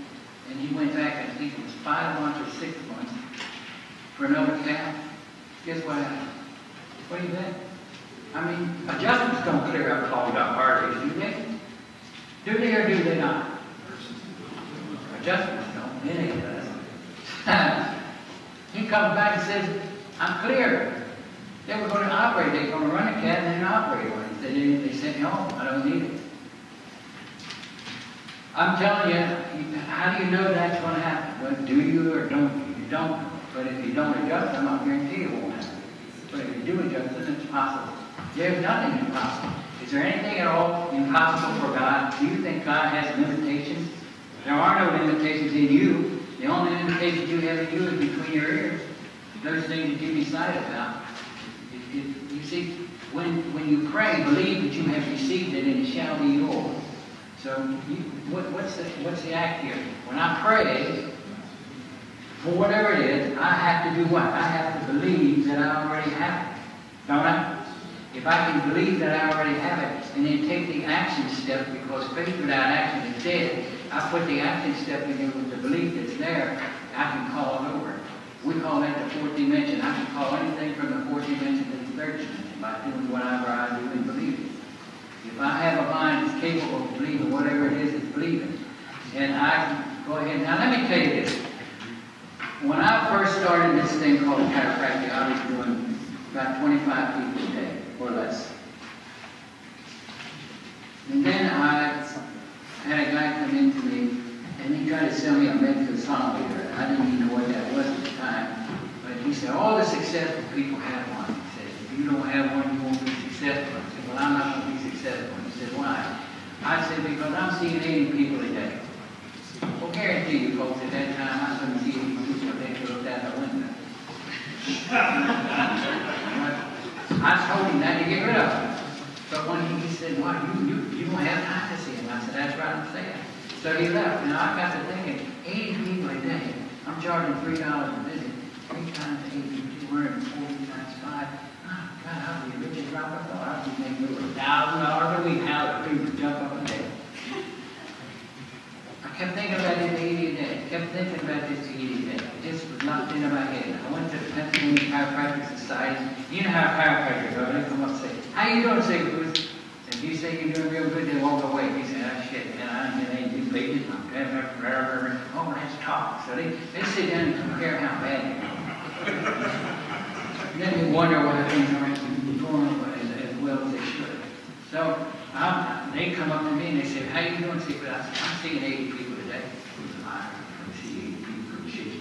and he went back, I think it was 5 months or 6 months, for another cath. Guess what happened? What do you think? I mean, adjustments don't clear up clogged up arteries, do they? Do they or do they not? Adjustments don't. It ain't does. He comes back and says, I'm clear. They were going to operate. They were going to run a cath and then operate on it. They sent me home. I don't need it. I'm telling you, how do you know that's going to happen? Well, do you or don't you? You don't. But if you don't adjust them, I'll guarantee it won't happen. But if you do adjust them, it's possible. There's nothing impossible. Is there anything at all impossible for God? Do you think God has limitations? There are no limitations in you. The only limitations you have in you is between your ears. Those things that you decide about. You see, when you pray, believe that you have received it and it shall be yours. So what's the act here? When I pray, for whatever it is, I have to do what? I have to believe that I already have it. Don't I? If I can believe that I already have it, and then take the action step, because faith without action is dead, I put the action step in there with the belief that's there, I can call it over. We call that the fourth dimension. I can call anything from the fourth dimension to the third dimension by doing whatever I do and believe it. If I have a mind that's capable of believing whatever it is it's believing, and I can go ahead. Now let me tell you this. When I first started this thing called chiropractic, I was doing about 25 people a day, or less. And then I had a guy come in to me, and he tried to sell me a medical sonometer. I didn't even know what that was at the time. But he said, all the successful people have one. He said, if you don't have one, you won't be successful. I said, well, I'm not going to be successful. He said, why? I said, because I'm seeing 80 people a day. Well, guarantee you folks, at that time, I couldn't see 80 people a day to look out the window. I told him that to get rid of him. But when he said, well, you don't have time to see him. I said, that's right, I'm saying. So he left. Now I got to thinking, 80 people a day, I'm charging $3 a visit. 3 times 80, 240 times 5. Oh, God, I'll be rich as drop a thought. I'll be making over $1,000 a week. How the people jump up and down. I kept thinking about this 80 a day. I kept thinking about this 80 a day. It just was locked into my head. I went to the Pennsylvania Chiropractic Society. You know how chiropractors are. They come up and say, how you doing, Sigafoose? If you say you're doing real good, they walk away. He said, ah, shit, and I ain't do babies. Oh, let's talk. So they sit down and compare how bad you are. And then they wonder whether things aren't going as well as they should. So they come up to me and they say, how you doing, Sigafoose? I said, I'm seeing 80 people a day. I see 80 people, shit, 80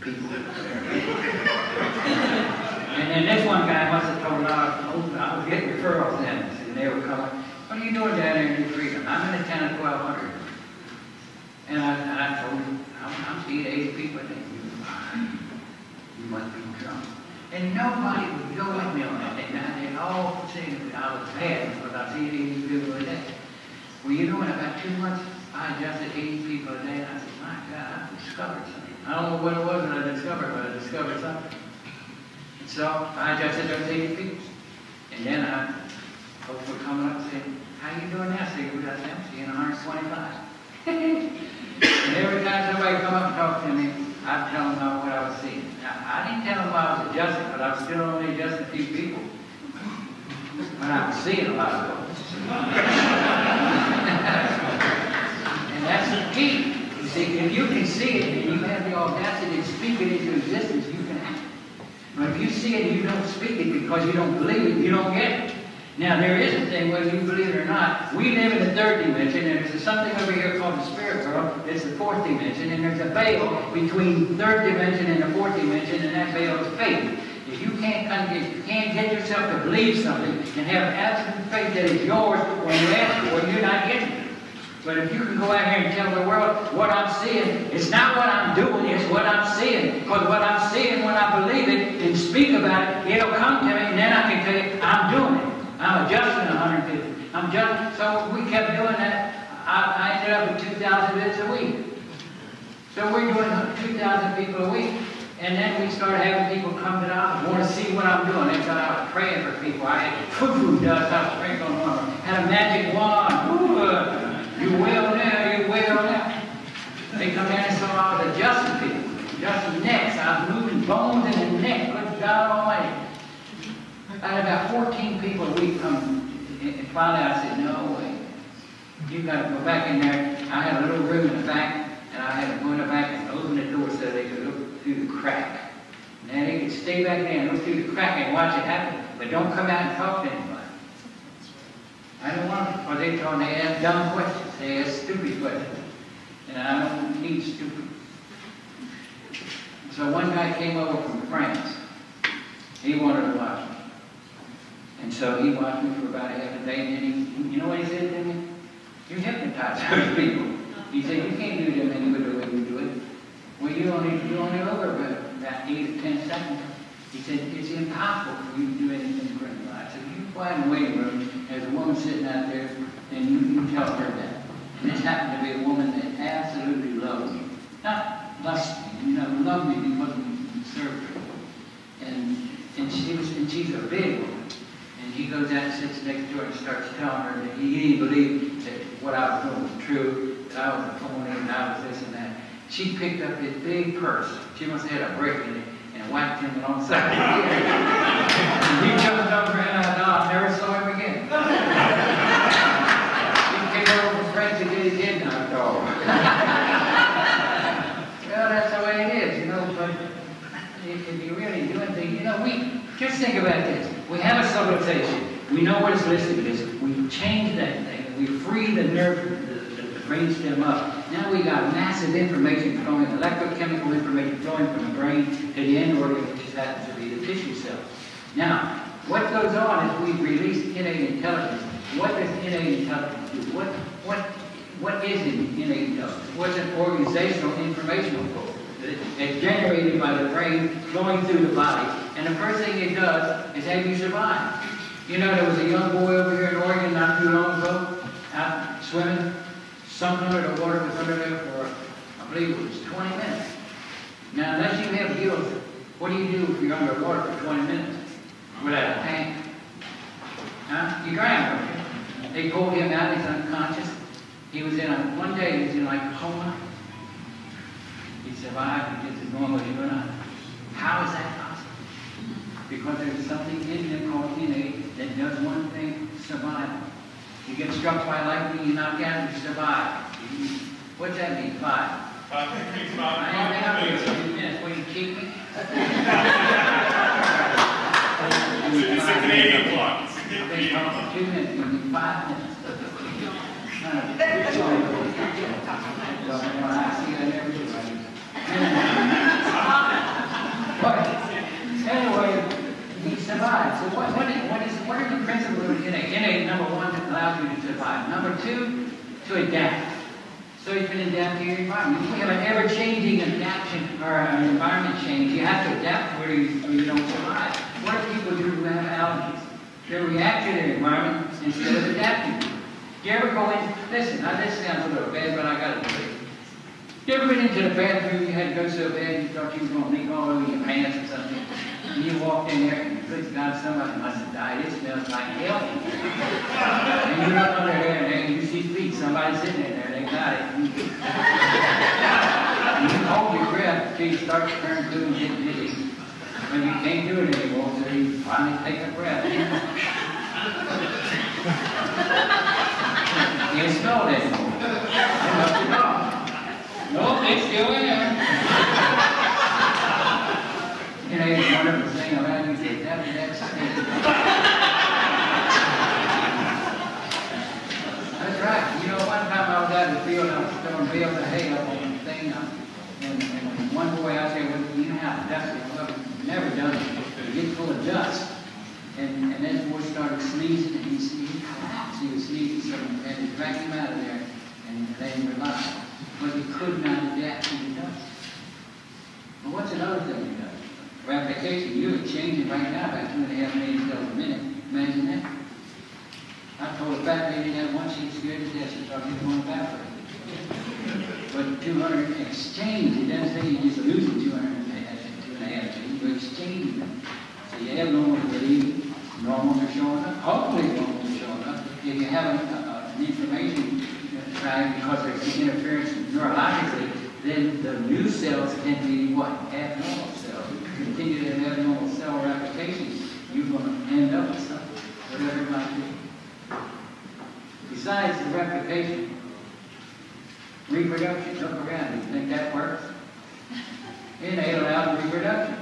people. And then this one guy must have told me I was getting referrals then. And they were coming, what are you doing down there in New Freedom? I'm in the town of 1200. And I told him, I'm seeing 80 people a day. You must be drunk. And nobody would go with me on that day. Now they all saying that I was bad because I see 80 people a day. Well, you know, in about 2 months, I adjusted 80 people a day. And I said, my God, I discovered something. I don't know what it was that I discovered, but I discovered something. And so I adjusted those 80 people. And then folks were coming up and saying, how you doing now, Sigafoose? I said, I'm seeing 125. And every time somebody come up and talk to me, I'd tell them about what I was seeing. Now, I didn't tell them I was adjusting, but I was still only adjusting a few people. But I was seeing a lot of those. And that's the key. You see, if you can see it and you have the audacity to speak it into existence, you can act. But if you see it and you don't speak it because you don't believe it, you don't get it. Now, there is a thing, whether you believe it or not, we live in the third dimension, and there's something over here called the spirit world. It's the fourth dimension, and there's a veil between third dimension and the fourth dimension, and that veil is faith. If you can't get yourself to believe something and have absolute faith that it's yours when you ask for it, you're not getting it. But if you can go out here and tell the world what I'm seeing, it's not what I'm doing, it's what I'm seeing. Because what I'm seeing, when I believe it and speak about it, it'll come to me, and then I can tell you, I'm doing it. I'm adjusting 150. So we kept doing that. I ended up with 2,000 visits a week. So we're doing 2,000 people a week. And then we started having people come to the office, want to see what I'm doing. They thought I was praying for people. I had foo-foo dust I was sprinkling on them. Had a magic wand. Ooh, you will now, you will now. They come in and saw I was adjusting people, adjusting necks. I was moving bones in the neck. Good God Almighty. I had about 14 people a week come, and finally I said, no way. You've got to go back in there. I had a little room in the back, and I had to go in the back and open the door so they could look through the crack. And they could stay back there and look through the crack and watch it happen, but don't come out and talk to anybody. I don't want to, or they told me they ask dumb questions. They ask stupid questions. And I don't need stupid. So one guy came over from France. He wanted to watch me. And so he watched me for about a half a day, and then he, you know what he said to me? You hypnotize those people. He said, you can't do them any good the way you do it. Well, you only over about 8 or 10 seconds. He said, it's impossible for you to do anything for anybody. I said, you go out in the waiting room, there's a woman sitting out there, and you tell her that. And this happened to be a woman that absolutely loved me. Not lust me, loved me because we served her. And she's a big woman. And he goes out and sits next to her and starts telling her that he didn't believe that what I was doing was true, that I was a phony, and I was this and that. She picked up his big purse. She must have had a break in it and whacked him on the side of the head. And he jumped over and I thought, I never saw him again. He came over from France to get his head knocked off. Well, that's the way it is, but if you really do anything, we just think about this. We have a civilization. We know what it's listed as. We change that thing. We free the nerve, the brainstem up. Now we got massive information flowing, electrochemical information flowing from the brain to the end organ, which just happens to be the tissue cell. Now, what goes on is we release innate intelligence. What does innate intelligence do? What is innate intelligence? What's an organizational informational flow? It's generated by the brain flowing through the body. And the first thing it does is have you survive. There was a young boy over here in Oregon not too long ago, out swimming, sunk under the water, was under there for, I believe it was 20 minutes. Now, unless you have gills, what do you do if you're under water for 20 minutes without a tank? Huh? You drown, don't you? They pulled him out, he's unconscious. He was one day he was in like a coma. He survived, he gets as normal as you and I. How is that possible? Because there's something in him called innate that does one thing, survival. You get struck by lightning, you knock out, you survive. What's that mean, 5? I ain't been up here for 2 minutes. Will you keep me? It's a Canadian clock. I've been talking for 2 minutes, you need 5 minutes. But anyway, he survived. So what are the principles of innate? Innate, number 1, allows you to survive. Number 2, to adapt. So you can adapt to your environment. If we have an ever-changing adaptation or an environment change, you have to adapt or you don't survive. What do people do who have allergies? They react to their environment instead of adapting to it. You ever go in, listen, now this sounds a little bad, but I got to do it. You ever been into the bathroom, you had to go so bad, you thought you were going to leak all over your pants or something, and you walked in there, and good God, somebody must have died. It smells like hell. And you look under there, and you see feet, somebody's sitting in there, they got it. And you hold your breath until you start to turn blue and get dizzy. But you can't do it anymore, so you finally take a breath. You can't smell it anymore. You must have gone. Nope, it's still in there. It's one of the things around you that state. thing. And one boy out there, you know how dust, I've never done it. You get full of dust. And that boy started sneezing, and he collapsed. He was sneezing, so we had to drag him out of there and let him revive. But he could not adapt to the dust. Well, what's another thing he does? Replication. You're changing right now by 2.5 million cells a minute. Imagine that. I told a fat lady that once, she was scared to death. She thought he was going to evaporate. But 200 exchange, it doesn't say you're just losing 2.5, you're exchanging them. So you have normals that leave, normals are showing up, hopefully normals are showing up. If you have an information drive because there's interference neurologically, then the new cells can be what? Abnormal cells. If you continue to have abnormal cell replication, you're going to end up with something, whatever it might be. Besides the replication, reproduction, look around. Do you think that works? Innate allows reproduction.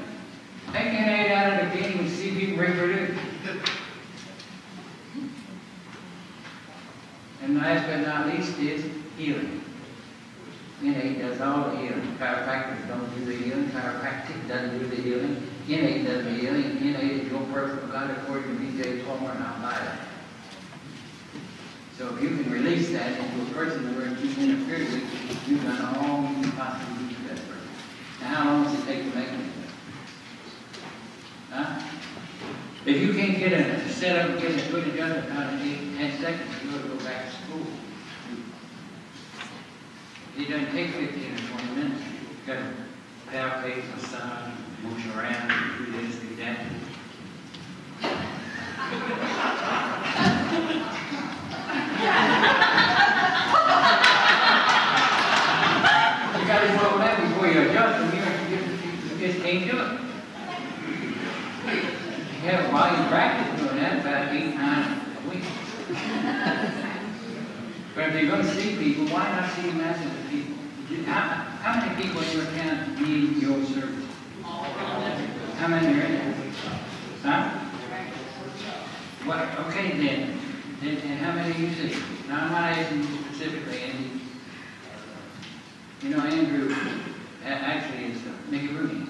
Take innate out of the game and see if you can reproduce. And last but not least is healing. Innate does all the healing. Chiropractors don't do the healing. Chiropractic doesn't do the healing. Innate does the healing. Innate is your personal God according to BJ Palmer, and I'll buy that. So if you can release that into a person where you interfere with, you've done all you can possibly do to that person. Now, how long does it take to make it? Huh? If you can't get a set up and get a good adjustment out of 8, 10 seconds, you ought to go back to school. It doesn't take 15 or 20 minutes. You've got to palpate, massage, move around, do this, do that. You got to know that before you adjust them. You just can't do it. You have a volume practice doing that about 8 times a week. But if you're going to see people, why not see masses of people? How many people in your town need your service? How many are in there? Huh? Well, okay then. And how many you see? Now I'm not asking you specifically, Andy. You know, Andrew actually is Mickey Rooney.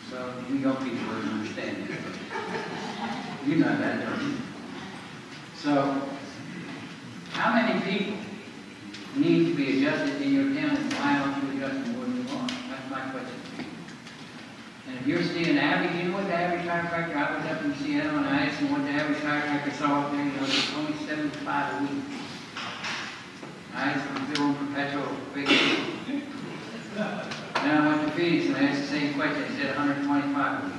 So New York people wouldn't understand that. You know that, don't you? So, how many people need to be adjusted in your town, and why don't you adjust more than you want? That's my question. And if you're seeing average, you know what the average chiropractor, I was up in Seattle and I asked him what the average chiropractor saw up there, you know, it's only 75 a week. I asked him if they were on perpetual vacation. Then I went to Phoenix and I asked the same question. He said 125 a week.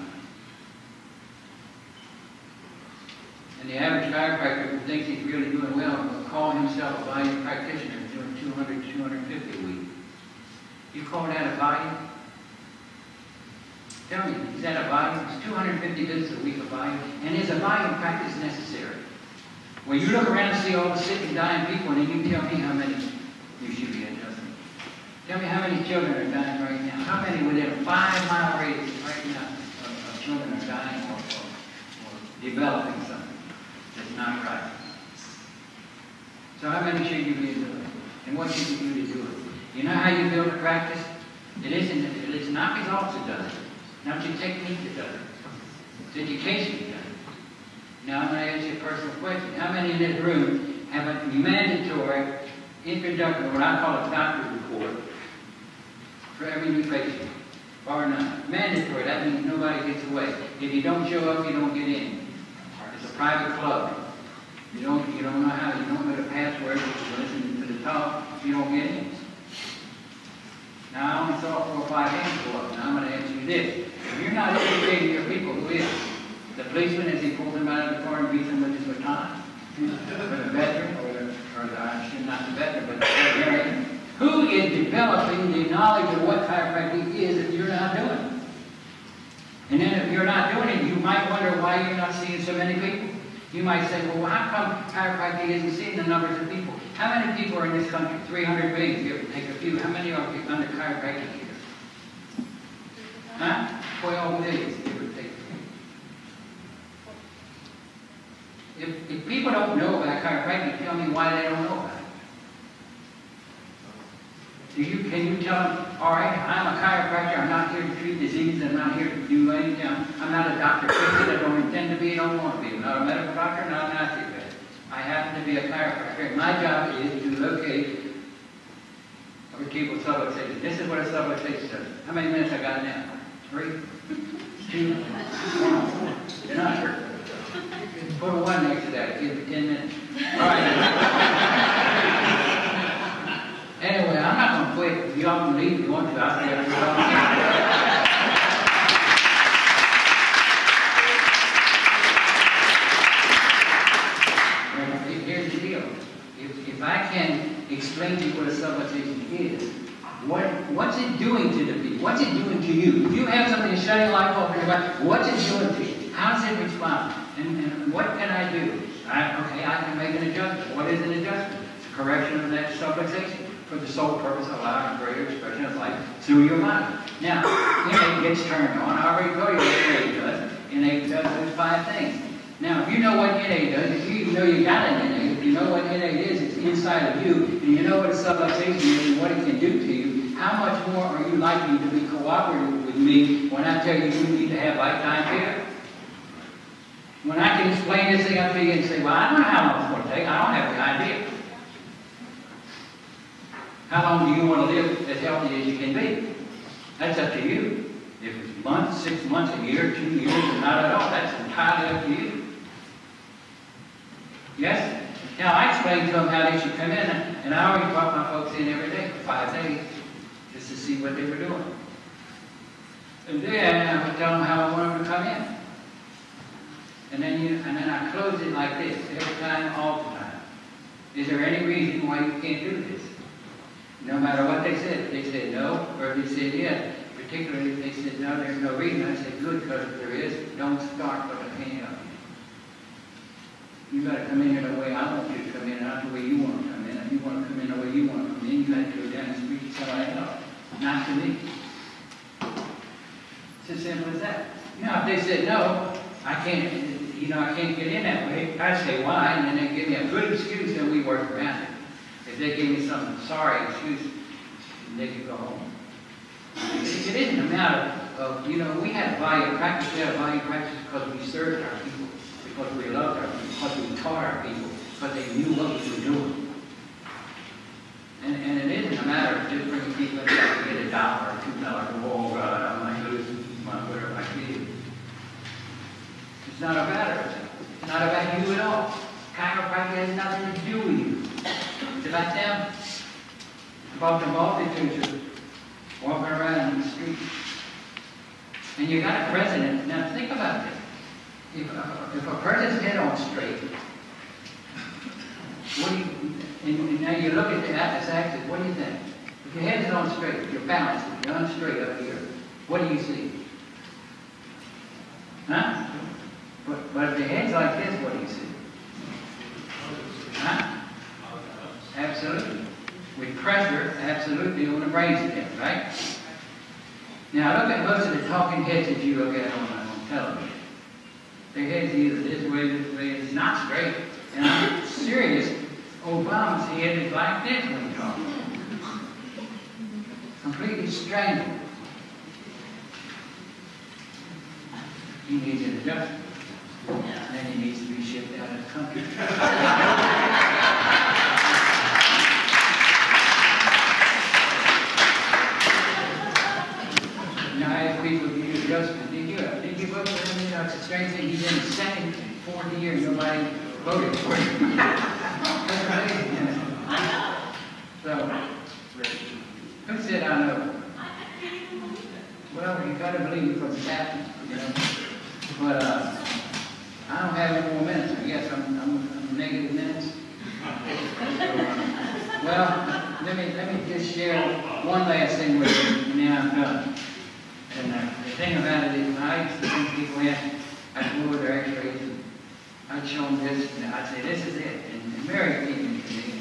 And the average chiropractor who thinks he's really doing well will call himself a volume practitioner, doing 200 to 250 a week. You call that a volume? Tell me, is that a volume? It's 250 visits a week of volume. And is a volume practice necessary? Well, you look around and see all the sick and dying people, and then you tell me how many you should be adjusting. Tell me how many children are dying right now. How many within a 5-mile radius right now of children are dying or developing something that's not right? So how many should you be doing? And what should you do to do it? You know how you build a practice? It's not results that does it. Not your technique that does it. It's education that does it. Now I'm going to ask you a personal question. How many in this room have a mandatory introductory, what I call a doctor's report, for every new patient? Bar none. Mandatory, that means nobody gets away. If you don't show up, you don't get in. It's a private club. You don't know how, you don't know the password, you listen to the talk, you don't get in. Now I only saw 4 or 5 hands go up. Now I'm going to ask you this. If you're not educating your people, who is? The policeman, as he pulls them out of the car and beats them with his baton? Or the veteran, not the veteran, but the veterinarian. Who is developing the knowledge of what chiropractic is if you're not doing it? And then if you're not doing it, you might wonder why you're not seeing so many people. You might say, well, how come chiropractic isn't seeing the numbers of people? How many people are in this country? 300 million, give or take a few. How many are under chiropractic here? Huh? 12 million, give or take. If people don't know about chiropractic, tell me why they don't know about it. Can you tell them, all right, I'm a chiropractor, I'm not here to treat disease, I'm not here to do anything, I'm not a doctor, I don't intend to be, I don't want to be, I'm not a medical doctor, not an osteopath. I happen to be a chiropractor. My job is to locate or keep a subluxation. This is what a subluxation does. How many minutes I got now? 3, 2, 1. You're not sure. Put a 1 next to that. Give it 10 minutes. All right. Anyway, I'm not going to quit. If you all can leave if you want to, I'll stay up here. Here's the deal. If I can explain to you what a subluxation is, what's it doing to the people? What's it doing to you? If you have something shutting life off in your body, what's it doing to you? How does it respond? And what can I do? Okay, I can make an adjustment. What is an adjustment? It's a correction of that subluxation for the sole purpose of allowing greater expression of life through your body. Now, innate gets turned on. I already told you what innate does. Innate does those 5 things. Now, if you know what innate does, if you know you got an innate, if you know what innate is, it's inside of you, and you know what a subluxation is and what it can do to you, how much more are you likely to be cooperative with me when I tell you you need to have lifetime care? When I can explain this thing up to you and say, well, I don't know how long it's going to take. I don't have the idea. How long do you want to live as healthy as you can be? That's up to you. If it's months, 6 months, a year, 2 years, or not at all, that's entirely up to you. Yes? Now, I explained to them how they should come in, and I already brought my folks in every day for 5 days just to see what they were doing. And then I would tell them how I want them to come in. And then I close it like this, every time, all the time. Is there any reason why you can't do this? No matter what they said. If they said no, or if they said yes, particularly if they said no, there's no reason, I said good, because if there is, don't start, but I can't help you. You got to come in the way I want you to come in, not the way you want to come in. If you want to come in the way you want to come in, you got to go down the street to somebody else, not to me. It's as simple as that. Now, if they said no, I can't get in that way, I say why, and then they give me a good excuse, and we work around it. If they give me some sorry excuse, they can go home. It isn't a matter of, we had value practice. We had value practice because we served our people, because we loved our people, because we taught our people, because they knew what we were doing. And it isn't a matter of just bringing people in to get $1 or $2. Oh, God, I might lose whatever I give. It's not a matter of that. It's not about you at all. Chiropractic has nothing to do with you. It's about them. It's about the multitudes of walking around in the street. And you got a president. Now think about this. If a person's head on straight, and now you look at the axis, what do you think? If your head is on straight, if you're balanced, if you're on straight up here, what do you see? Huh? But if the head's like this, what do you see? Huh? Absolutely. With pressure, absolutely, on the brainstem, right? Now look at most of the talking heads that you look at on television. Their head's either this way, it's not straight. And I'm serious, Obama's head is like this when he talks. Completely strangled. He needs an adjustment. And then he needs to be shipped out of the country. Now I ask people to use adjustment. Did you vote for him? It's a strange thing. He's in his second 40 year. Nobody voted for him. That's amazing, isn't it? So, who said I know? Well, you got to believe it because it's happening, But I don't have any more minutes. I guess I'm negative minutes. Well, let me just share one last thing with you, and then I'm done. And the thing about it is, I used to think people ask, I'd go with their x-rays, and I'd show them this, and I'd say, this is it. And Mary came to me,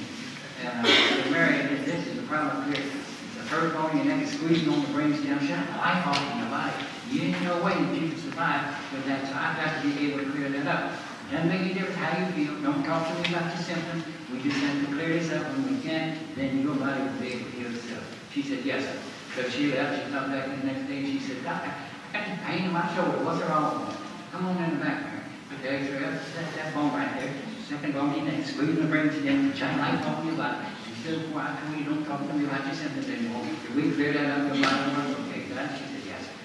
and I said, Mary, this is the problem here. It's the first bone your neck is squeezing on the brainstem, shutting life off in your body. You ain't no way that you can survive with that, so I've got to be able to clear that up. Doesn't make any difference how you feel. Don't talk to me about your symptoms. We just have to clear this up when we can. Then your body will be able to heal itself. She said, yes, sir. So she left. She come back the next day. She said, doctor, I got this pain in my shoulder. What's wrong with me? Come on in the back there. Put the x-ray up. That bone right there. Second bone in there. Squeeze the brains down. Shine light on your body. She said, before I told you, don't talk to me about your symptoms anymore. If we clear that up, your body will work okay. God, she said, yes, sir.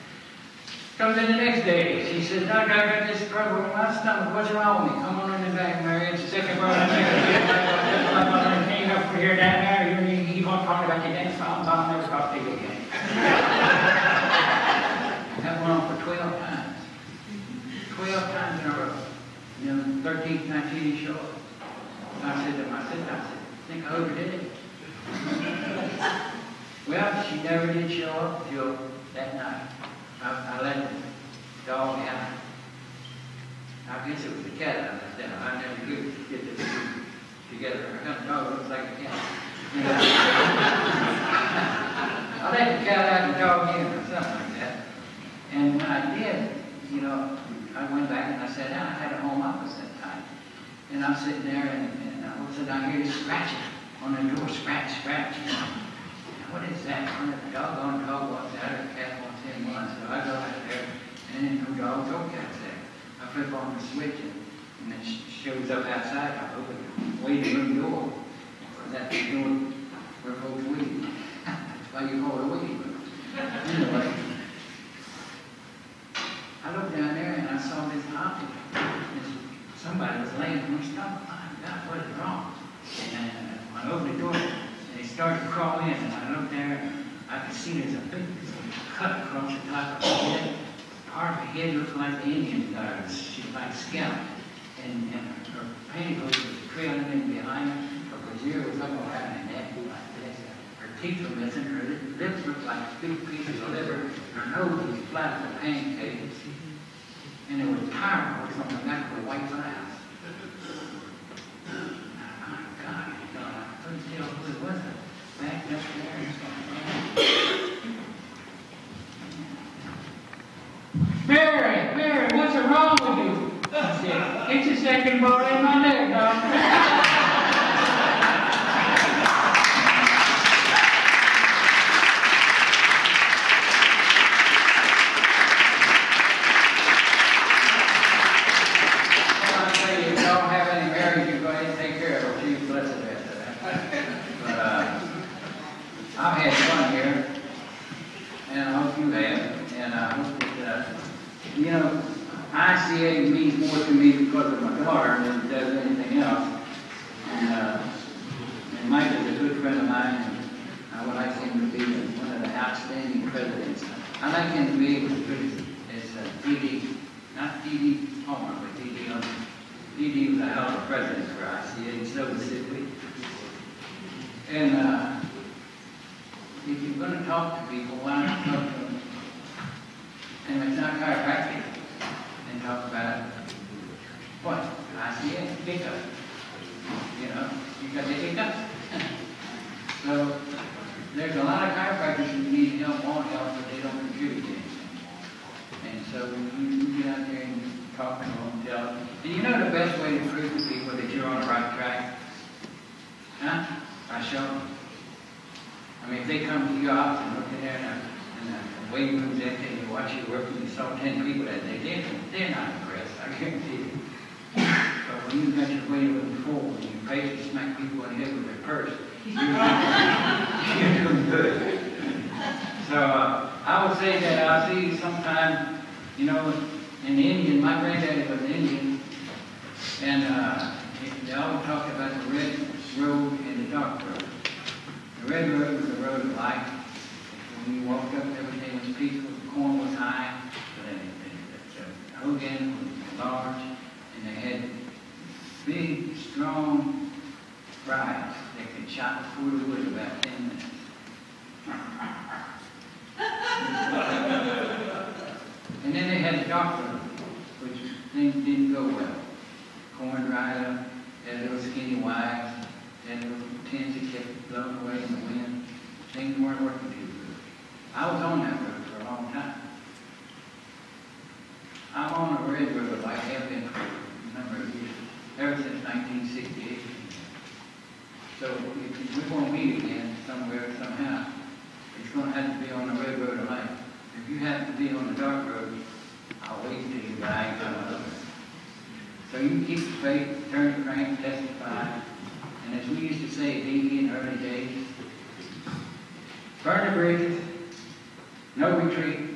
Comes in the next day. She said, doctor, I got this trouble in my stomach. What's wrong with me? Come on in the back, Mary. It's the second bone in there. Can you help me here down there? You want to talk about your dance songs? I'll never talk to you again. That went on for 12 times. 12 times in a row. You know, 13th, 19th show up. I said to my sister, I think I overdid it. Well, she never did show up till that night. I let the dog out. I guess it was the cat I left out. I never could get this together. I got the dog looks like a cat. I let the cat out and the dog in or something like that. And when I did, you know, I went back and I sat down. I had a home office that time. And I'm sitting there and all of a sudden I hear this scratching on the door. Scratch, scratch. You know. What is that? One of the doggone dog walks out or the cat walks in once. So I go out there and then no dog, no cat's there. I flip on the switch and it shows up outside. I open the waiting room door. That's the door where folks wait. That's why you call it a waiting room. Anyway, I looked down there and I saw this object. Somebody was laying on my stomach. My God, what is wrong? And I opened the door and they started to crawl in. And I looked there and I could see there's a big cut across the top of her head. Part of her head looked like the Indian does. She's like scalp. And her pantyhose was trailing in behind her. Her ear was up around her neck like this. Her teeth were missing. Her lips looked like big pieces of liver. Her nose was flat as a pancake. And there was tire marks on the back of the white blouse. My God, I couldn't tell who it was. Back up there and something. Mary, what's wrong with you? I said, it's a second bone in my neck, dog. I've had fun here, and I hope you have, and I hope that, you know, ICA means more to me because of my daughter than it does anything else. And Mike is a good friend of mine, and I would like him to be one of the outstanding presidents. I like him to be as good as D.D., not D.D. Palmer, but D.D. D.D. was a hell of a president for ICA, and so was Sidley. And if you're going to talk to people, why not talk to them? And it's not chiropractic. And talk about what? ICA, hiccup. You know, you got the hiccup. So there's a lot of chiropractors who need help, want help, but they don't contribute anything. And so you get out there and talk to them, tell them. And you know the best way to prove to people that you're on the right track? Huh? By showing them. I mean, if they come to your office and look in there and the waiting room's empty and you watch you work and you saw 10 people that day, they're not impressed, I guarantee you. But when you got your waiting room full and you patiently smack people in the head with their purse, you're doing good. So I would say that I'll see you sometime, you know, in the Indian, my granddaddy was an Indian, and they always talk about the red road and the dark road. The red road was the road of life. When you walked up, everything was peaceful. The corn was high. The hogan was large. And they had big, strong fries that could chop through the wood in about 10 minutes. And then they had the dark road, which things didn't go well. Corn dried up, had little skinny wives, had little tents that kept blowing away in the wind. Things weren't working too good. I was on that road for a long time. I'm on the red road like I have been for number of years, ever since 1968. So if we won't meet again somewhere, somehow, it's going to have to be on the red road of life. If you have to be on the dark road, I'll wait till you die and come over. So you keep the faith, turn the crank, testify, and as we used to say at DE in the early days, burn the bridges, no retreat,